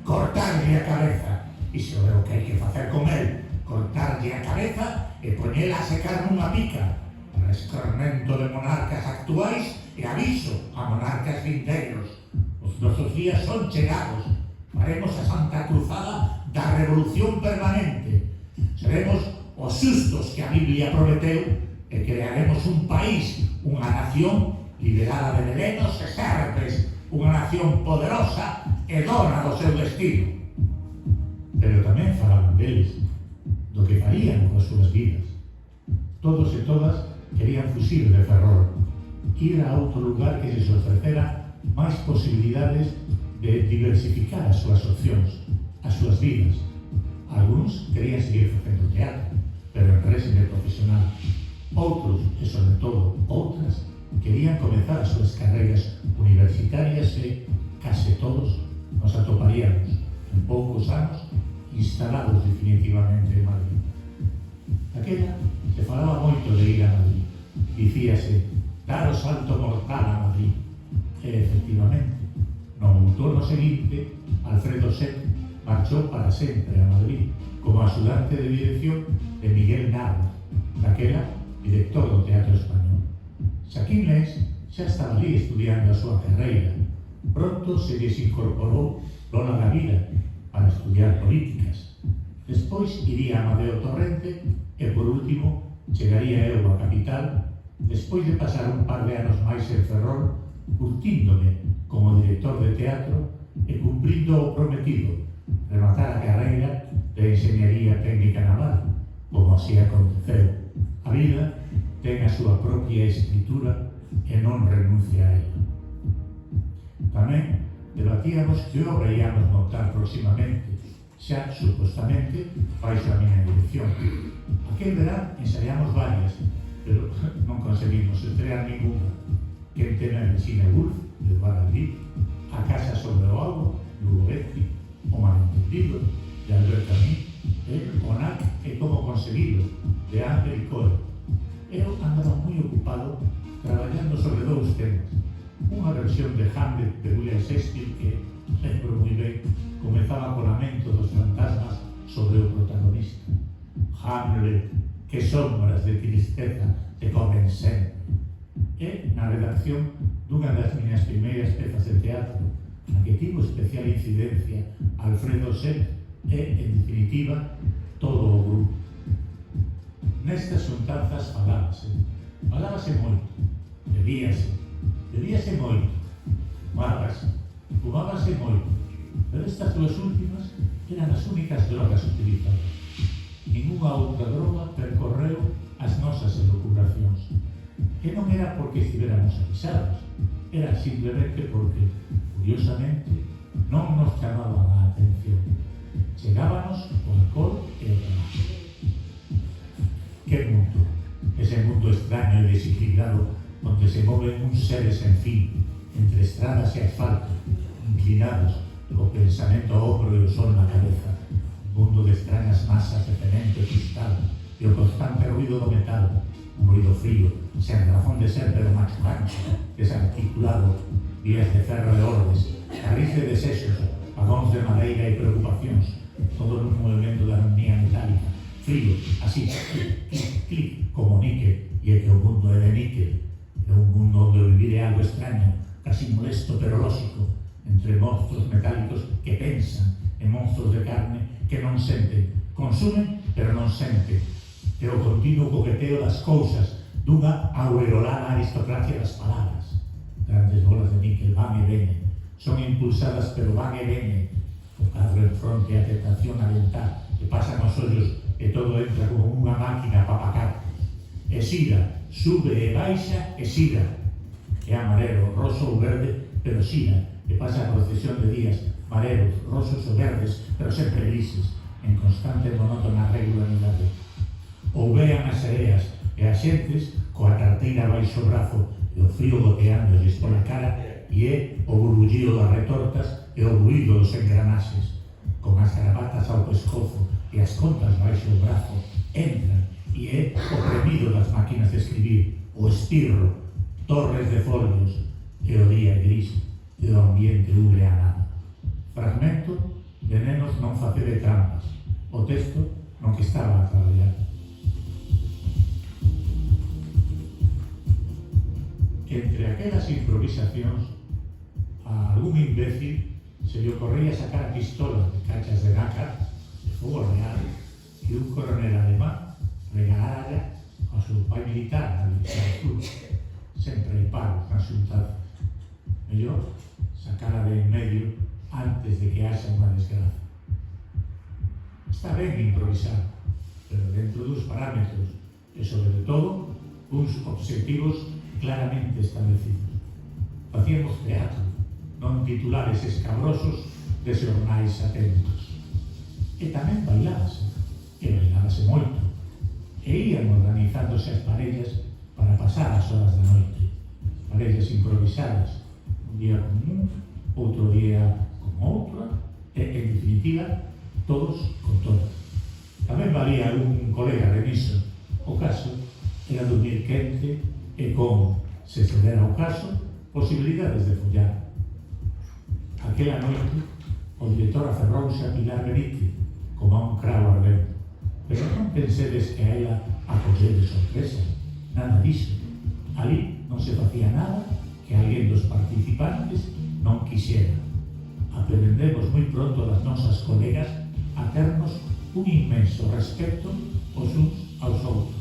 Cortarlle a cabeza, e se o que hai que facer con él, cortarlle a cabeza e poñela a secar nunha pica, para escarmento de monarcas actuais e aviso a monarcas vindeiros. Os nosos días son chegados, faremos a Santa Cruzada da Revolución Permanente. Seremos os sustos que a Biblia prometeu e crearemos un país, unha nación liberada de venenos e serpes, unha nación poderosa e dona do seu destino. Pero tamén falaban deles, do que farían coas súas vidas. Todos e todas querían fuxir de Ferrol, ir a outro lugar que se ofrecera máis posibilidades de diversificar as súas opcións, as súas vidas. Alguns querían seguir facendo teatro, pero en réxime profesional. Outros, e sobre todo outras, querían comezar as súas carreiras universitarias e, case todos, nos atoparíamos en poucos anos instalados definitivamente en Madrid. Aquela se falaba moito de ir a Madrid. Dicíase, dar o salto mortal a Madrid. E, efectivamente, outono seguinte, Alfredo Set marchou para sempre a Madrid como axudante de dirección de Miguel Nava, daquela director do Teatro Español. Xaquín Lés xa estaba ali estudiando a súa carreira. Pronto se lles incorporou Lola Gavira para estudiar políticas. Despois iría Amadeo Torrente e, por último, chegaría eu á capital despois de pasar un par de anos máis en Ferrol curtíndome como director de teatro e cumprindo o prometido, rematar a carreira de Enxeñería Técnica Naval, como así aconteceu. A vida ten a súa propia escritura e non renuncia a ela. Tamén debatíamos que obra íamos montar próximamente, xa supostamente baixo a miña dirección. Aquel verán ensaiamos varias, pero non conseguimos estrear ninguna. Quen teme Virginia Woolf, de Baralí, A casa sobre o agua, de Hugo Betti, O malentendido, de Albert Camus, O NAC e como conseguido, de Ángel Coe. Eu andaba moi ocupado traballando sobre dous temas. Unha versión de Hamlet de William Shakespeare que, lembro moi ben, comezaba co lamento dos fantasmas sobre o protagonista. Hamlet, que sombras de tristeza te comen sempre. E na redacción dunha das miñas primeiras pezas de teatro, na que tivo especial incidencia Alfredo Set e, en definitiva, todo o grupo. Nestas xuntanzas falábase moito, bebíase moito, fumábase moito, pero estas duas últimas eran as únicas drogas utilizadas. Ninguna outra droga percorreu as nosas elucubracións. E non era porque estiveramos avisados, era simplemente porque, curiosamente, non nos chamaban a atención. Chegábanos o alcohol e o trabajo. Que mundo, ese mundo extraño e desequilibrado onde se moven uns seres sen fin, entre estradas e asfalto, inclinados, o pensamento ao ombro e o sol na cabeza, un mundo de extrañas masas de cemento e cristal, e o constante ruido do metal, un ruido frío, sen razón de ser, pero machucante, desarticulado, vías de ferro e ordes, carris de desexos, vagóns de madeira e preocupacións, todo nun movimento de armonía metálica, frío, así, clic, clic, clic, como níquel, e é que o mundo é de níquel, é un mundo onde o vivir é algo extraño, casi molesto pero lóxico, entre monstruos metálicos que pensan e monstruos de carne que non senten, consumen pero non senten, e o continuo coqueteo das cousas dunha aureolada aristocracia das palabras. Grandes bolas de níquel van e venen, son impulsadas pero van e venen, o cadro en fronte a tentación alentar, que pasan os ollos e todo entra como unha máquina para pacar. E xira, sube e baixa e xira. É amarelo, roso ou verde, pero xira, e pasa a procesión de días, mareros, rosos ou verdes, pero sempre grises, en constante e monótona regularidade. Ou vean as sereas e as xentes coa carteira baixo o brazo e o frío goteándoles pola cara e é o burbullido das retortas e o ruído dos engranaxes. Con as gravatas ao pescozo e as contas baixo o brazo entran e é o premido das máquinas de escribir, o espirro, torres de folios e o día gris e o ambiente ubre a nada. Fragmento de nenos non facer de trampas, o texto non que estaba a traballar. Entre aquelas improvisacións, a algún imbécil se lle ocorría sacar a pistola de cachas de nácar de fogo real e un coronel alemán regalara ao seu pai militar na División Sur. Sempre hai paros na xuntanza. Mellor sacara de en medio antes de que haxa unha desgraza. Está ben improvisar, pero dentro dos parámetros e, sobre todo, uns obxectivos claramente establecidos. Facíamos teatro, non titulares escabrosos de xornais atentos. E tamén bailábase, e bailábase moito. E ían organizándose as parellas para pasar as horas da noite. Parellas improvisadas, un día con un, outro día con outra, e, en definitiva, todos con todas. Tamén valía un colega remiso. O caso era dormir quente e con, se se dera o caso, posibilidades de follar. Aquela noite, o director aferrouse a Pilar Benítez como a un cravo ardente. Pero non pensedes que a ela a colleu de sorpresa, nada disso. Ali non se facía nada que alguén dos participantes non quixera. Aprendemos moi pronto das nosas colegas a ternos un inmenso respecto os uns aos outros.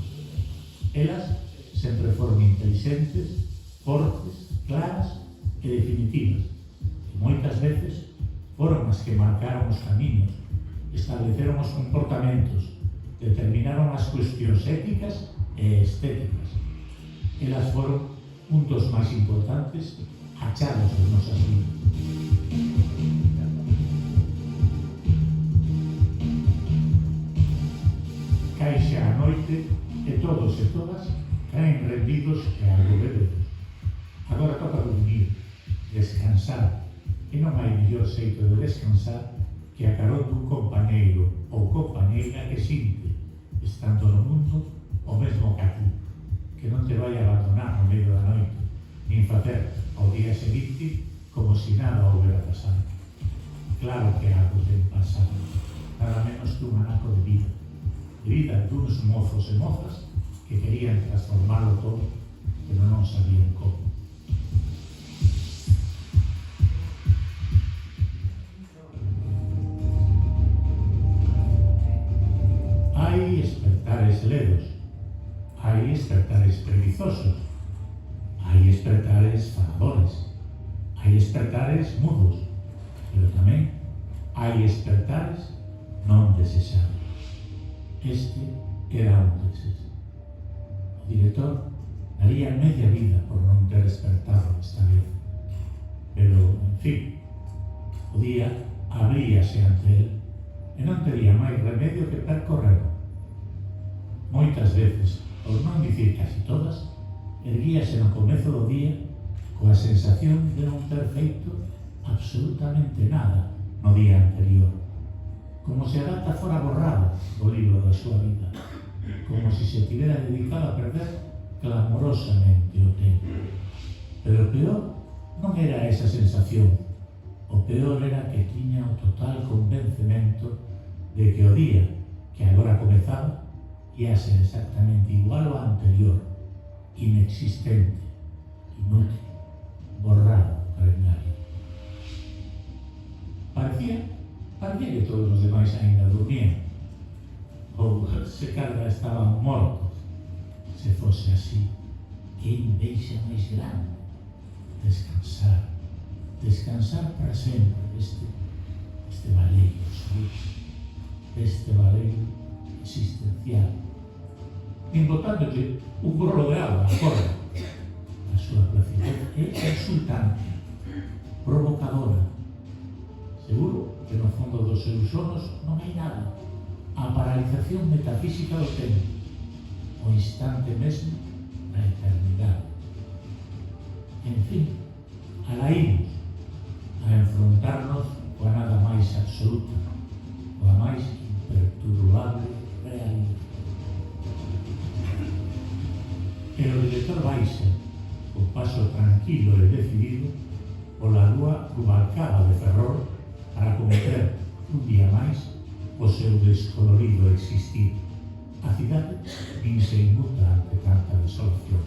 Elas sempre foron inteligentes, fortes, claras e definitivas. E moitas veces foron as que marcaron os camiños, estableceron os comportamentos, determinaron as cuestións éticas e estéticas. Elas foron un dos máis importantes achados das nosas vidas. Caixa a noite e todos e todas caen rendidos e algo bebedos. Agora toca dormir, descansar, e non hai mellor xeito de descansar que a carón dun compañeiro ou compañeira que sinte, estando no mundo, o mesmo que a ti, que non te vai abandonar no medio da noite, nin facer ao día seguinte como si nada houbera pasado. Claro que algo ten pasado, nada menos que un anaco de vida duns mozos e mozas que querían transformarlo todo, pero non sabían como. Hai espertares ledos, hai espertares preguizosos, hai espertares faladores, hai espertares mudos, pero tamén hai espertares non desexados. Este era un deses. O director daría media vida por non ter despertado esta vez. Pero, en fin, o día abríase ante él e non tería máis remedio que percorrerlo. Moitas veces, por non dicir casi todas, erguíase no comezo do día coa sensación de non ter feito absolutamente nada no día anterior, como se a data fora borrada do libro da súa vida, como se se tivera dedicado a perder clamorosamente o tempo. Pero o peor non era esa sensación, o peor era que tiña o total convencemento de que o día que agora comezaba ia ser exactamente igual ao anterior, inexistente, inútil, borrado do calendario. Parecía que todos os demais ainda dormían, ou se cadra estaban mortos. Se fose así, que envexa máis grande. Descansar para sempre este valeiro suízo, este valeiro existencial, embotándolle un gorro de agua a corda. A súa placidez é exultante, provocadora. Seguro que no fondo dos seus sonos non hai nada. A paralización metafísica do tempo, o instante mesmo da eternidade. En fin, alá imos a enfrontarnos coa nada máis absoluta, coa máis imperturbable realidade. E o director baixa, o paso tranquilo e decidido, pola rúa rubalcaba de Ferrol para cometer un día máis o seu descolorido existir. A cidade nin se inmuta ante tanta desolación.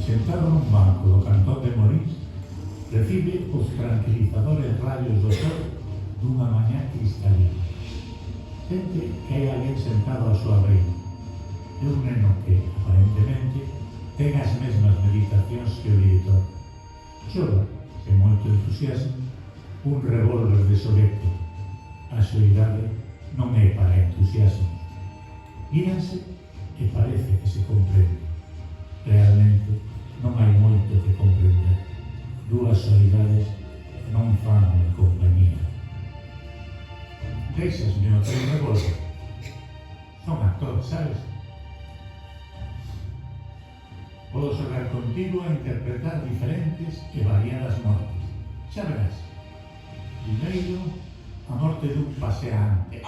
Sentado nun banco do cantón de Morís, recibe os tranquilizadores rayos do sol dunha mañá cristalina. Sente que hai alguén sentado á súa beira. É un neno que, aparentemente, ten as mesmas meditacións que o director. Xoga, sen moito entusiasmo, un revólver de xoguete. A súa idade non é para entusiasmo. Míranse e parece que se comprende. Realmente non hai moito que comprender. Dúas soidades non fan unha compañía. Deixasme o teu revólver. Son actor, sabes? Podo xogar contigo a interpretar diferentes e variadas mortes. Xa verás. Primeiro, a morte dun paseante.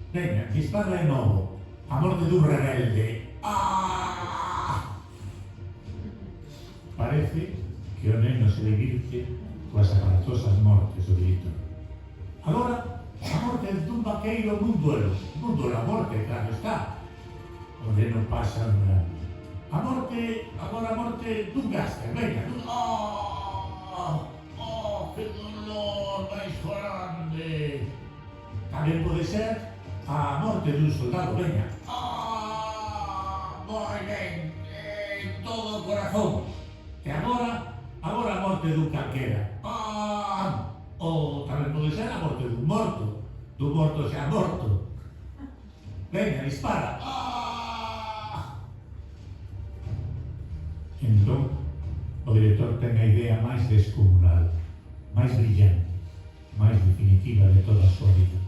Veña, dispara de novo. A morte dun rebelde. que o neno se divirte coas aparatosas mortes do director. Agora, a morte dun vaqueiro nun duelo a morte, claro está. O neno pasa a morte, agora a morte dun gáster, venga, que dolor máis grande. Tamén pode ser a morte dun soldado, venga. Moi ben, todo o corazón. E agora a morte dun calquera. Ou tamén pode ser a morte dun morto xa morto. Venga, dispara. Entón, o director ten a idea máis descomunal, máis brillante, máis definitiva de toda a súa vida.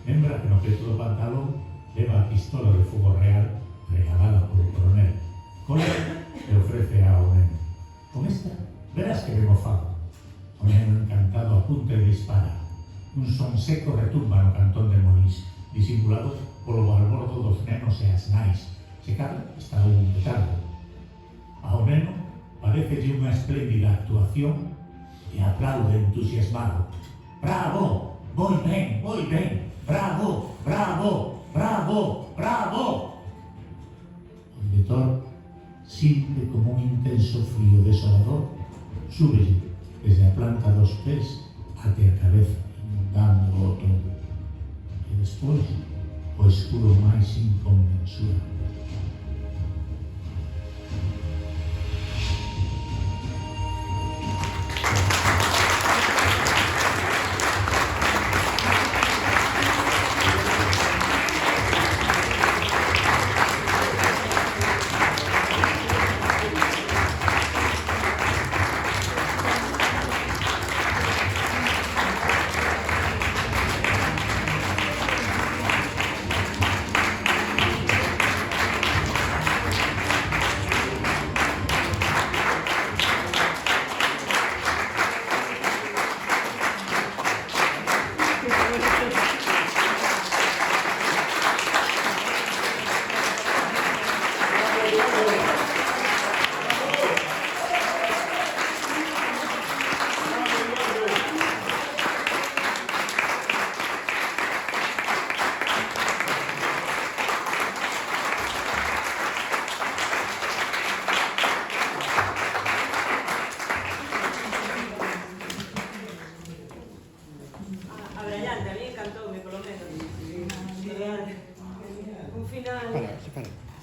Lembra que no peto do pantalón leva a pistola de fogo real regalada por o coronel. Colla e ofrece ao neno. Con esta, verás que ben o fago. O neno encantado apunta e dispara. Un son seco retumba no cantón de Monís, disimulado polo balbordo dos nenos e as nais. Se cadra está un petardo. Ao neno parecelle unha espléndida actuación e aplaude entusiasmado. Bravo, moi ben, bravo, bravo, bravo, bravo. O director, simple como un intenso frío desolador, súbelle desde a planta dos pés até a cabeza, inundando o todo. E despois, o escuro máis inconmensurable.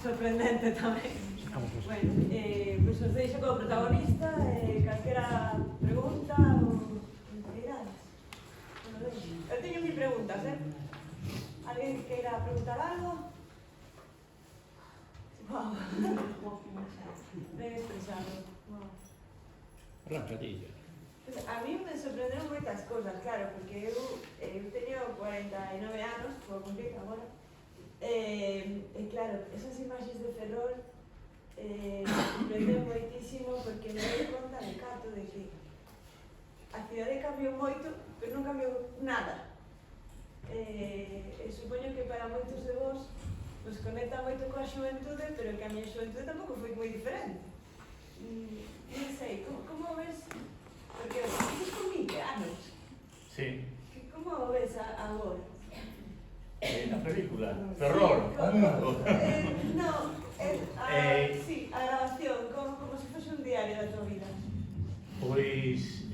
Sorprendente tamén. Bueno, pois os deixo como protagonista, calquera pregunta ou integridades. Eu teño mil preguntas, Alguén queira preguntar algo? Wow. Ben expresado. Wow. Arrancadilla. A mí me sorprenderon moitas cosas, claro, porque eu teño 49 anos, vou cumprir agora. Claro, esas imaxes de Ferrol sorprenden moitísimo porque me dou conta de cato de que a cidade cambiou moito, pero non cambiou nada. Supoño que para moitos de vos nos conecta moito coa xuventude, pero que a miña xuventude tampouco foi moi diferente. Non sei, como ves? Porque ves con 20 anos. Sí. Como ves agora? Na película, Ferrol, o mundo. Sí, a grabación, como se fose un diario da tua vida. Pois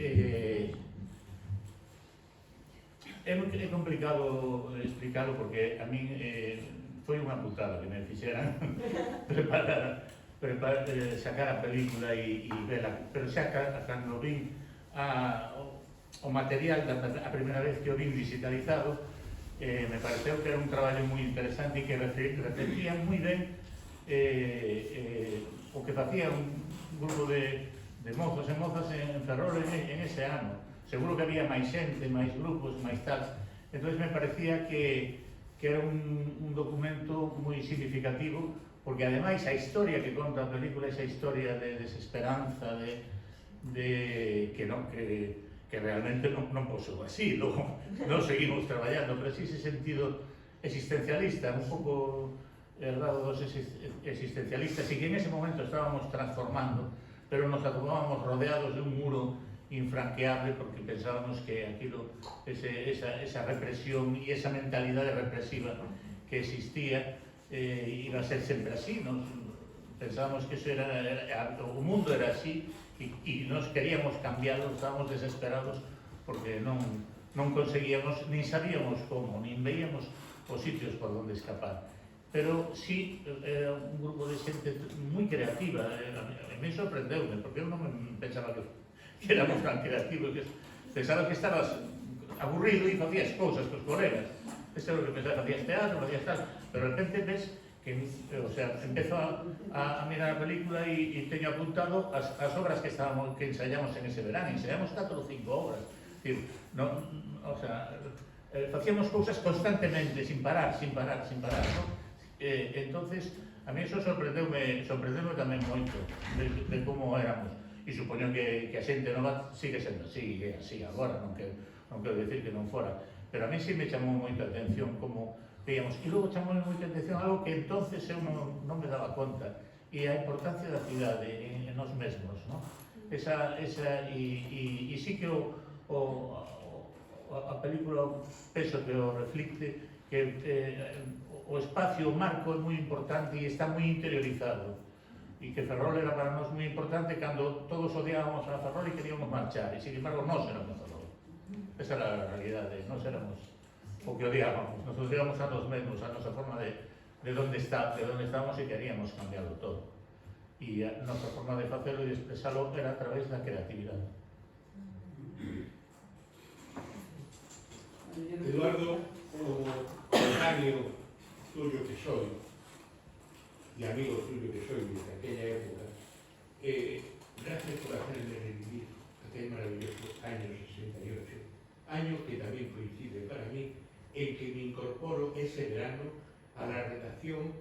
é complicado explicarlo porque a min foi unha putada que me fixeran preparar sacar a película e vela, pero xa cando vin o material a primeira vez que o vin digitalizado, me pareceu que era un traballo moi interesante e que reflectía moi ben o que facía un grupo de mozos e mozas en Ferrol en ese ano. Seguro que había máis xente, máis grupos, máis tal. Entón me parecía que era un documento moi significativo, porque ademais a historia que conta a película, esa historia de desesperanza, que realmente non posou así, logo non seguimos traballando, pero sí ese sentido existencialista, un pouco el lado dos existencialistas, e que en ese momento estábamos transformando pero nos atopábamos rodeados de un muro infranqueable porque pensábamos que aquilo, esa represión y esa mentalidade represiva que existía iba a ser sempre así. Nos pensábamos que eso o mundo era así e nos queríamos cambiarlo, estábamos desesperados porque non conseguíamos, nin sabíamos como, nin veíamos os sitios por onde escapar. Pero sí, era un grupo de xente moi creativa, a mí sorprendeume, porque eu non pensaba que éramos tan creativos, pensaba que estabas aburrido e facías cousas cos colegas. Este era o que pensaba, facías teatro, facías tal, pero de repente ves que, o sea, empezo a mirar a película e teño apuntado as obras que ensayamos en ese verano, ensayamos 4 ou 5 obras, o sea, facíamos cousas constantemente, sin parar, ¿no? Entonces, a mí eso sorprendeume tamén moito de como éramos. E supoño que a xente nova sigue sendo así agora, non quero decir que non fora, pero a mí sí me chamou moita atención como veíamos, e logo chamou moita atención algo que entonces eu non me daba conta, e a importancia da cidade en nós mesmos, non? E sí que a película penso que o reflicte, que o espacio, o marco é moi importante e está moi interiorizado, e que Ferrol era para nós moi importante cando todos odiábamos a Ferrol e queríamos marchar, e sin embargo nós éramos Ferrol. Esa era a realidade, nós éramos o que odiábamos, nos odiábamos a nos mesmos, a nosa forma de onde estábamos e queríamos cambiarlo todo. E a nosa forma de facelo e de expresalo era a través da creatividade. Eduardo, como coetáneo tuyo que soy, y amigo tuyo que soy desde aquella época, gracias por hacerme revivir aquel maravilloso año 68, año que también coincide para mí en que me incorporo ese verano a la redacción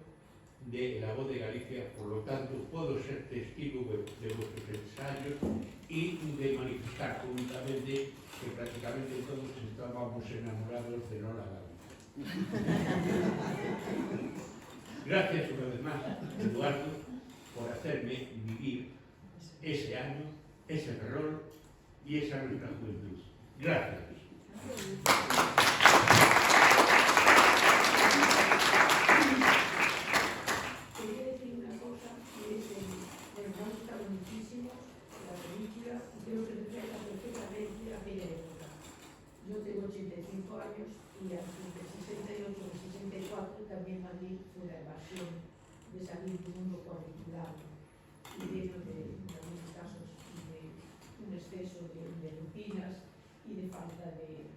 de La Voz de Galicia, por lo tanto puedo ser testigo de vuestros ensayos y de manifestar públicamente que prácticamente todos estábamos enamorados de Lola Galicia. Gracias una vez más, Eduardo, por hacerme vivir ese año, ese Ferrol y esa nuestra juventud. Gracias. Quería decir una cosa que es me ha gustado muchísimo la película y creo que refleja perfectamente aquella época. Yo tengo 85 años y entre 68 y 64 también Madrid fue la evasión de salir del mundo curricular y lleno de, en algunos casos, de un exceso de rutinas y de falta de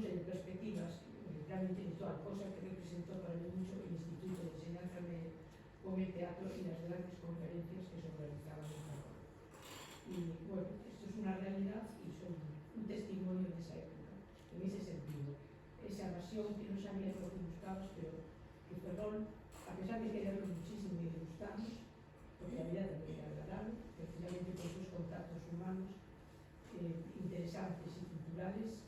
perspectivas en el plano intelectual, cosa que representó para mí mucho el Instituto de Enseñanza con el teatro y las grandes conferencias que se organizaban en Ferrol. Y bueno, esto es una realidad y son un testimonio de esa época, en ese sentido. Esa evasión que no sabía lo que buscabas, pero que Ferrol, a pesar de quererlo muchísimo y de gustarnos, porque había de agradable, precisamente por sus contactos humanos interesantes y culturales,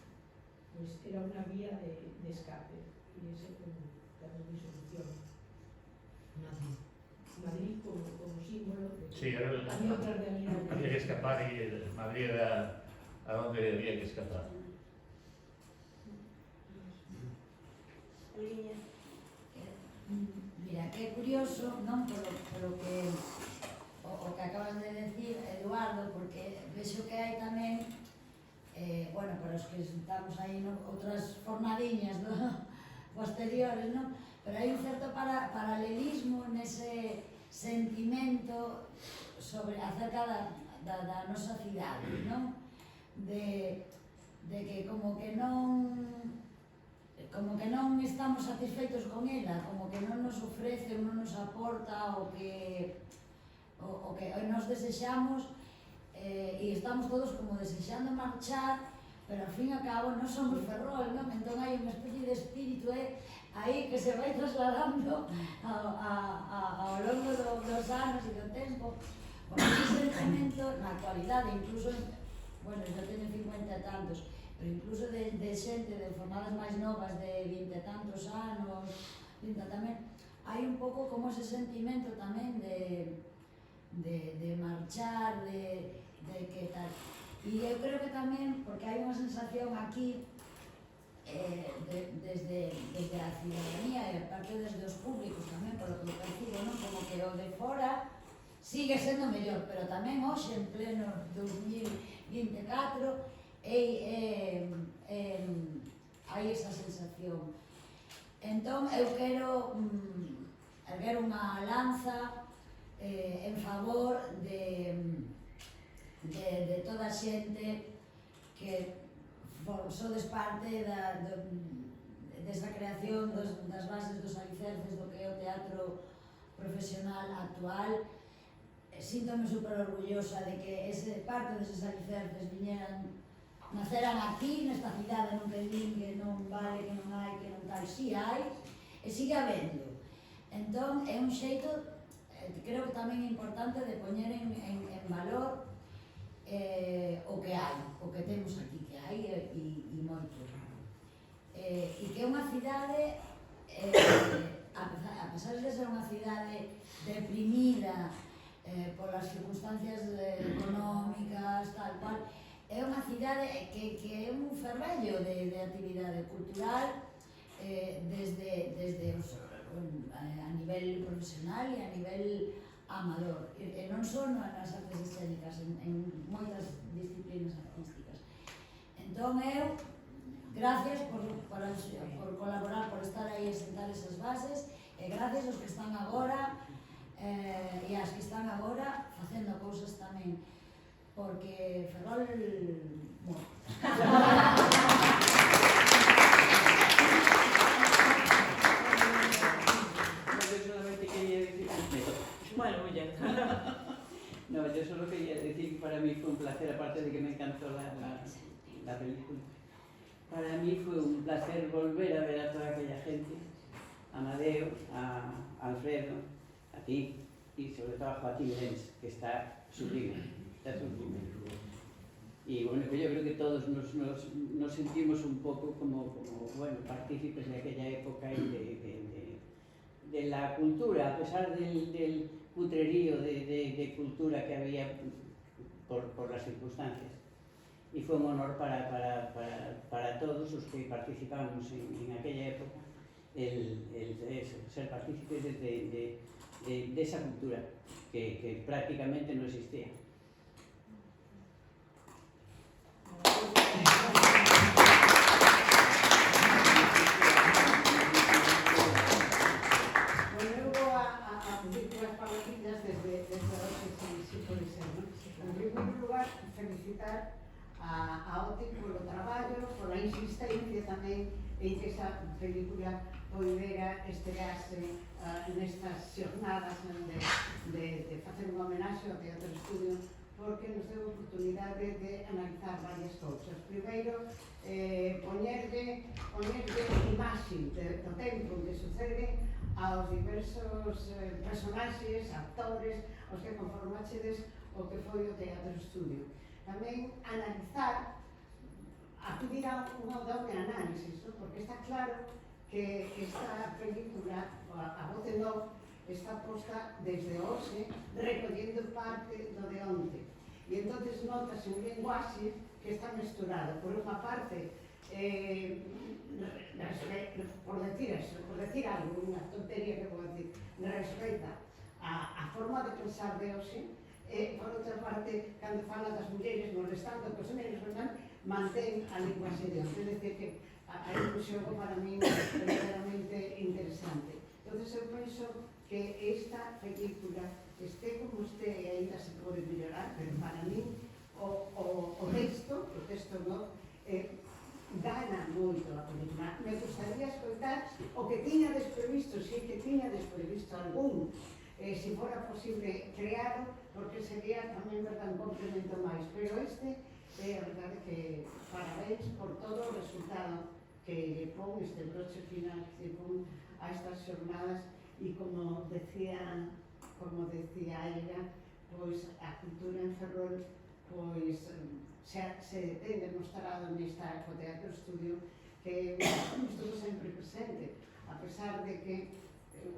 pues era una vía de escape, y ese fue también mi solución. Madrid como símbolo de Sí, había otra realidad. Había que escapar y Madrid era a donde había que escapar. Mira, que curioso, non? Polo que o que acabas de decir, Eduardo, porque vexo que hai tamén bueno, para os que estamos aí outras fornadiñas posteriores, non? Pero hai un certo paralelismo nese sentimento acerca da nosa cidade, non? De que como que non estamos satisfeitos con ela, como que non nos ofrece, non nos aporta o que nos desexamos, e estamos todos como desexando marchar, pero ao fin e ao cabo non somos Ferrol, non? Entón hai unha especie de espírito aí que se vai trasladando ao longo dos anos e do tempo, porque ese sentimento na actualidade, incluso, bueno, eu teño 50 e tantos, pero incluso de xente de formadas máis novas de 20 e tantos anos, 30 tamén, hai un pouco como ese sentimento tamén de de marchar, de que tal. E eu creo que tamén, porque hai unha sensación aquí, desde a ciudadanía e aparte desde os públicos tamén, polo que percibo, non? Como que o de fora sigue sendo mellor, pero tamén hoxe, en pleno 2024, hai esa sensación. Entón, eu quero erguer unha lanza en favor de toda a xente que sodes parte desa creación das bases dos alicerces do que é o teatro profesional actual. Síntome super orgullosa de que parte deses alicerces naceran aquí, nesta cidade, non que din que non vale, que non hai, que non tal, si hai, e sigue habendo. Entón, é un xeito, creo que tamén é importante de poñer en valor o que hai, o que temos aquí, que hai e moito. E que é unha cidade, a pesar de ser unha cidade deprimida polas circunstancias económicas, tal cual, é unha cidade que é un fervello de actividade cultural desde a nivel profesional e a nivel amador, e non só nas artes escénicas, en moitas disciplinas artísticas. Entón eu, gracias por colaborar, por estar aí e sentar esas bases, e gracias aos que están agora e as que están agora facendo cousas tamén, porque Ferrol, bueno. Bueno, muy bien. No, yo solo quería decir que para mí fue un placer, aparte de que me encantó la película. Para mí fue un placer volver a ver a toda aquella gente, a Amadeo, a Alfredo, a ti y sobre todo a Joaquín Lenz, que está sublime, está sublime. Y bueno, que yo creo que todos nos sentimos un poco como bueno, partícipes de aquella época y de la cultura, a pesar del putrerío de cultura que había por las circunstancias. Y fue un honor para todos los que participamos en aquella época ser partícipes de esa cultura que prácticamente no existía. Felicitar a OTI polo traballo, pola insistencia tamén en que esa película poidera estrearse nestas xornadas de facer unha homenaxe ao Teatro Estudio, porque nos deu a oportunidade de analizar varias cousas. Primeiro, poñerlle imaxe do tempo que sucede aos diversos personaxes, actores, aos que conformaxedes o que foi o Teatro Estudio. Tamén analizar, acudir a unha doble análisis, porque está claro que esta película, a voz de no, está posta desde hoxe, recollendo parte do de onte. E entonces notas un lenguaxe que está mesturado. Por unha parte, por decir algo, unha tontería que vou decir, respecta a forma de pensar de hoxe, por outra parte, cando fala das mulleres molestando cos negros, mantén a linguaxe de hoxe. É dicir que hai un xogo para mí verdadeiramente interesante. Entón, eu penso que esta película este como este e ainda se pode mellorar, pero para mí o texto no, gana moito a película. Me gustaría escoitar o que tiña desprevisto, si que tiña desprevisto algún, se fora posible creado, porque sería tamén un complemento máis. Pero este, a verdade que parabéns por todo o resultado que lle pon este broche final que lle pon a estas xornadas e como decía ella, pois a cultura en Ferrol pois se ten demostrado nesta Teatro Estudio que estuvo sempre presente, a pesar de que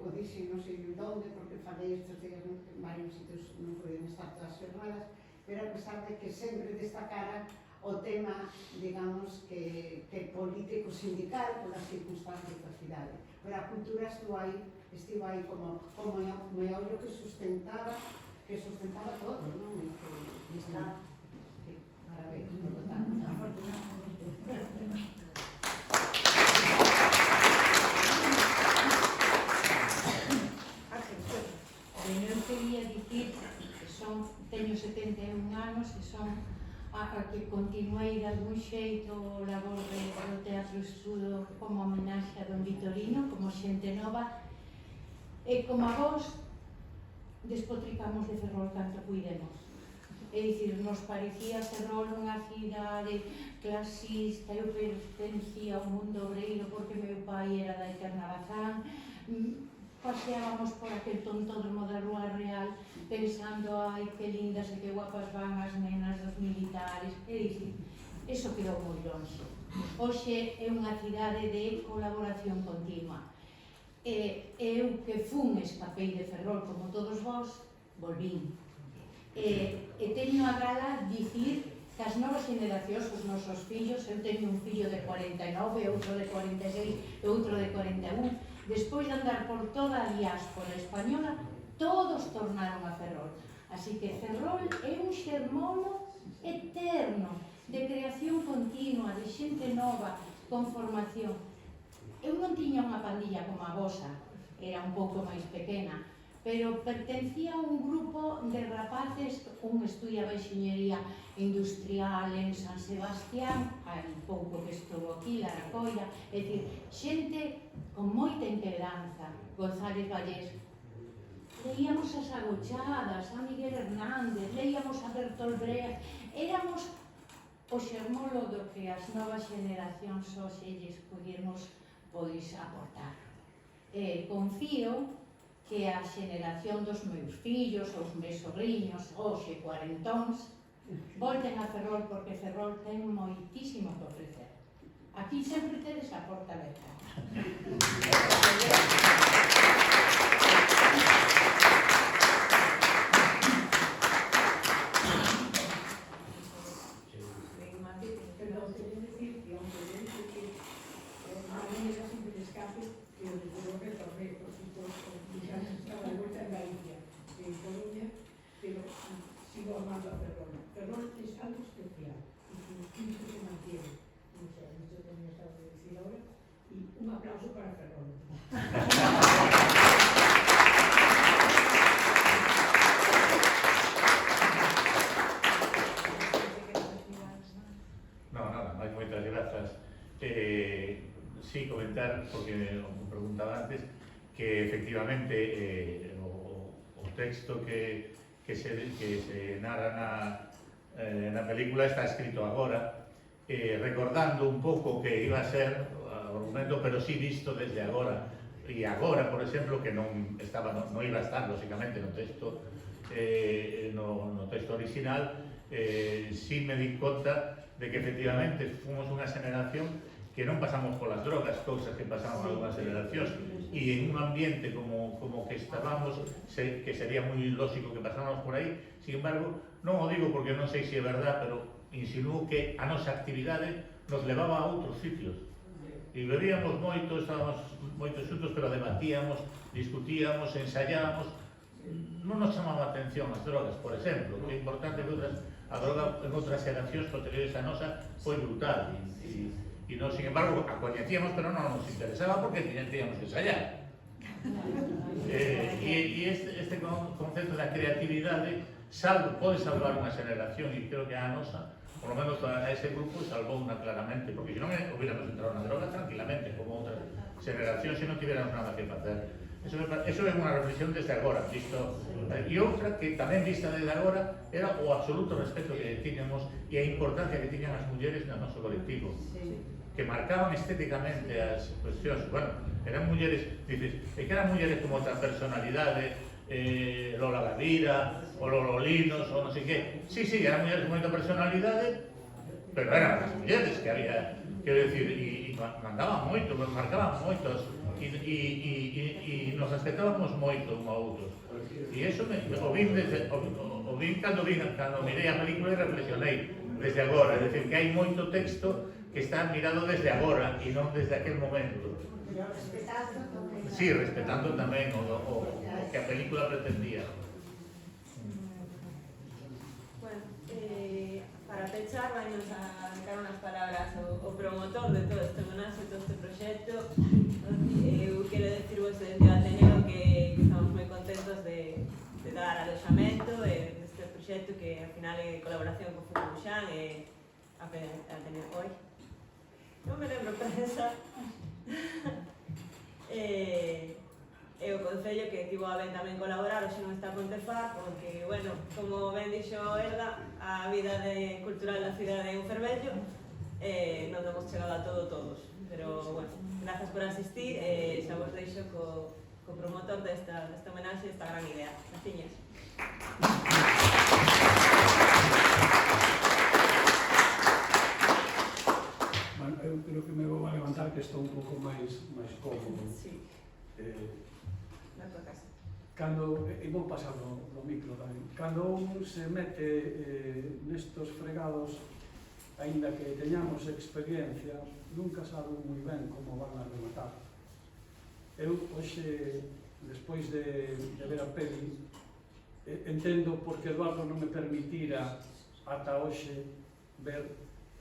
o dixen non sei onde, porque falei estes días en varios sitios, non podían estar todas as jornadas, pero a pesar de que sempre destacara o tema, digamos, que político sindical polas circunstancias da cidade. Pero a cultura estivo aí como meollo que sustentaba todo, non? Que está, parabéns, por lo tanto, afortunadamente. Eu quería dicir que teño 71 anos e son a que continuei de algún xeito o labor do Teatro Estudo como homenaxe a don Vitorino, como xente nova, e como a vos despotricamos de Ferrol canto puidemos. É dicir, nos parecía Ferrol unha cidade clasista, eu pertencía ao mundo obreiro porque meu pai era da Eterna Bazán, paseábamos por aquel tontódromo da Rúa Real pensando, ai, que lindas e que guapas van as nenas dos militares. É dicir, eso quedou moi longe. Hoxe é unha cidade de colaboración continua. Eu que fun escapei de Ferrol como todos vós, volvín. E teño a gala dicir que as novas generacións, os nosos fillos, eu teño un fillo de 49, outro de 46 e outro de 41, despois de andar por toda a diáspora española, todos tornaron a Ferrol. Así que Ferrol é un xermolo eterno de creación continua, de xente nova, con formación. Eu non tiña unha pandilla como a vosa, era un pouco máis pequena, pero pertencía a un grupo de rapaces, un estudiaba enxeñería industrial en San Sebastián, hai pouco que estuvo aquí, Laracoira, é dicir, xente con moita integranza, González Vallés. Leíamos as Agochadas, a Miguel Hernández, leíamos a Bertolt Brecht, éramos o xermolo do que as novas generacións hoxe lles pudimos aportar. Confío que a xeneración dos meus fillos, os meus sobrinhos, hoxe cuarentóns, volten a Ferrol porque Ferrol ten moitísimo que ofrecer. Aquí sempre tedes a porta aberta. Perdón, quería decir que aunque yo dice que a mí es casi un escape, que desde luego que retorné, por supuesto, ya estaba de vuelta en Galicia, en Coruña, pero sigo amando a Ferrol. Ferrol es algo especial y su espíritu se mantiene. No sé, mucho tenía estado de decir ahora, y un aplauso para Ferrol. Moitas grazas. Sí, comentar, porque me preguntaba antes, que efectivamente o texto que se narra na película está escrito agora, recordando un pouco que iba a ser o argumento, pero sí visto desde agora. E agora, por exemplo, que non iba a estar, lógicamente, no texto original, sí me di conta de que efectivamente fomos unha generación que non pasamos polas drogas, cousas que pasamos algunhas generacións, e en un ambiente como que estábamos, que sería moi lógico que pasáramos por aí. Sin embargo, non o digo porque non sei se é verdad, pero insinúo que a nosa actividade nos levaba a outros sitios. E bebíamos moito, estábamos moitos xuntos, pero debatíamos, discutíamos, ensayábamos. Non nos chamaba a atención as drogas, por exemplo, que é importante que a droga en outras xeracións posteriores a nosa foi brutal e non, sin embargo, a coñecíamos, pero non nos interesaba porque teníamos que ensayar. E este concepto da creatividade pode salvar unha xeración, e creo que a nosa, por lo menos a ese grupo, salvou unha claramente, porque se non hubiéramos entrado na droga tranquilamente, como outras xeracións, se non tiveramos nada que facer. Eso é unha reflexión desde agora, visto. E outra que tamén vista desde agora era o absoluto respeto que tiñamos e a importancia que tiñan as mulleres no noso colectivo, que marcaban estéticamente as cuestións. Bueno, eran mulleres, dices, e que eran mulleres como outra personalidade, Lola Gavira, o Lololinos, ou non sei que. Sí, eran mulleres con moita personalidade, pero eran as mulleres que había, quero decir, e mandaban moito, marcaban moitos e nos respetábamos moito un ao outro. E iso o vin cando mirei a película e reflexionei desde agora, é dicir, que hai moito texto que está mirado desde agora e non desde aquel momento. Sí, respetando tamén o que a película pretendía. Bueno, para pechar, vamos a dar unas palabras o promotor de todo este homenaxe, todo este proxecto. Eu quero decirvos desde o Ateneo que estamos moi contentos de dar alojamento neste proxecto que ao final é colaboración con Fukubuxan e Ateneo hoy. Non me lembro prensa. E o Concello que tivo a ben tamén colaborar, hoxe non está a Pontefar, porque, bueno, como ben dixo Elda, a vida cultural da cidade é un fervello, non hemos chegado a todos. Pero, bueno, grazas por asistir e xa vos deixo co promotor desta homenaxe, desta gran idea. Graciñas. Bueno, eu creo que me vou a levantar, que estou un pouco máis cómodo. Sí. Na tua casa. Cando, e vou pasar no micro tamén, cando un se mete nestos fregados, aínda que teñamos experiencia, nunca sabe moi ben como van a rematar. Eu, hoxe, despois de ver a peli, entendo porque Eduardo non me permitira ata hoxe ver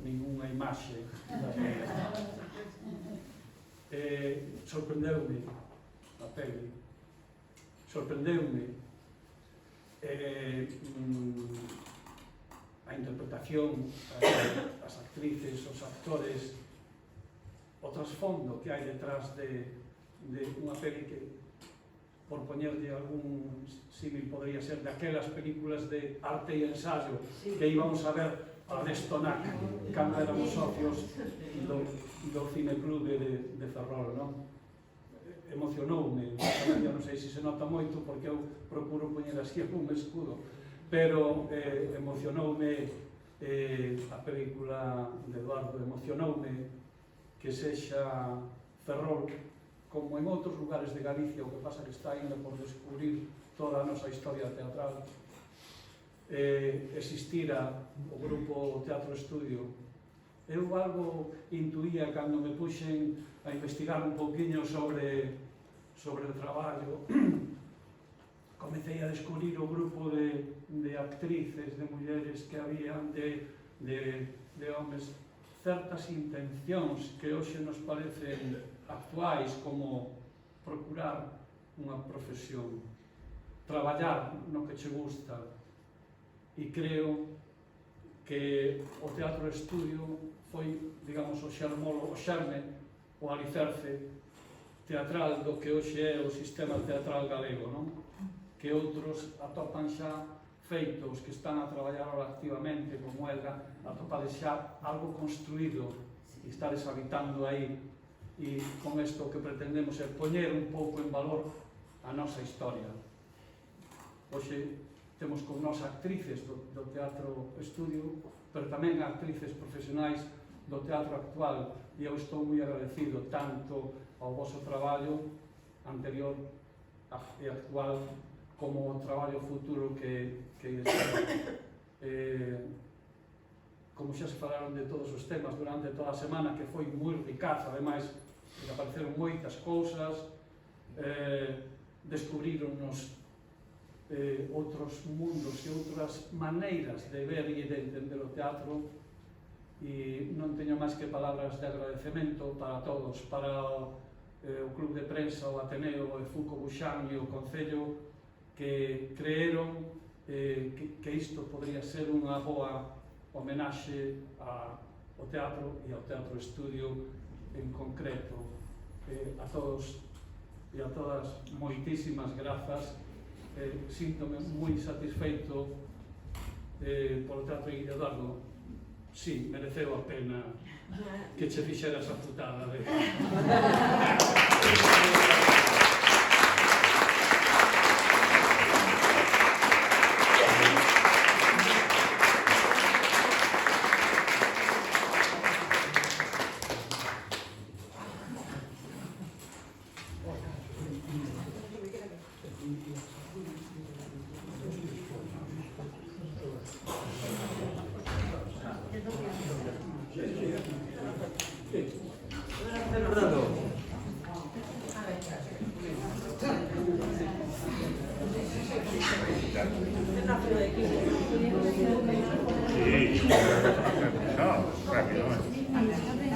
ninguna imaxe da peli. Sorprendeume a peli, sorprendeume a interpretación, as actrices, os actores, o trasfondo que hai detrás de unha peli que, por poñerlle algún símil, podría ser daquelas películas de arte e ensayo que íbamos a ver a Destonac cando éramos socios do cineclube de Ferrol, non? Emocionoume, non sei se se nota moito porque eu procuro poñer así un escudo, pero emocionoume a película de Eduardo, emocionoume que sexa Ferrol, como en outros lugares de Galicia, o que pasa que está ainda por descubrir toda a nosa historia teatral, existira o grupo Teatro Estudio. Eu algo intuía cando me puxen a investigar un pouquiño sobre o traballo. Comecei a descubrir o grupo de actrices, de mulleres que habían, de homes, certas intencións que hoxe nos parecen actuais, como procurar unha profesión, traballar no que che gusta. E creo que o Teatro Estudio foi, digamos, o xerme, o alicerce teatral do que hoxe é o sistema teatral galego, non? Que outros atopan xa feitos, que están a traballar ahora activamente, como ela, atopades xa algo construído e estades habitando aí. E con isto que pretendemos é poñer un pouco en valor a nosa historia. Hoxe temos con nós actrices do Teatro Estudio, pero tamén actrices profesionais do teatro actual, e eu estou moi agradecido tanto ao voso traballo anterior e actual como ao traballo futuro que como xa se falaron de todos os temas durante toda a semana, que foi moi ricaz, ademais, que apareceron moitas cousas, descubrironnos outros mundos e outras maneiras de ver e de entender o teatro, e non teño máis que palabras de agradecemento para todos, para o Club de Prensa, o Ateneo, o Fukubuxan e o Concello, que creeron que isto podría ser unha boa homenaxe ao teatro e ao Teatro Estudio en concreto. A todos e a todas, moitísimas grazas. Síntome moi satisfeito polo teatro de Eduardo. Sí, mereceu a pena que che fixera esa putada de...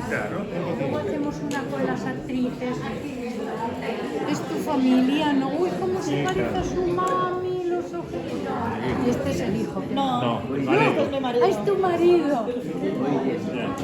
Claro. Luego hacemos una con las actrices. Es tu familia, ¿no? Uy, cómo se parece a su mami, los ojitos. Y este es el hijo. No, No, es tu marido.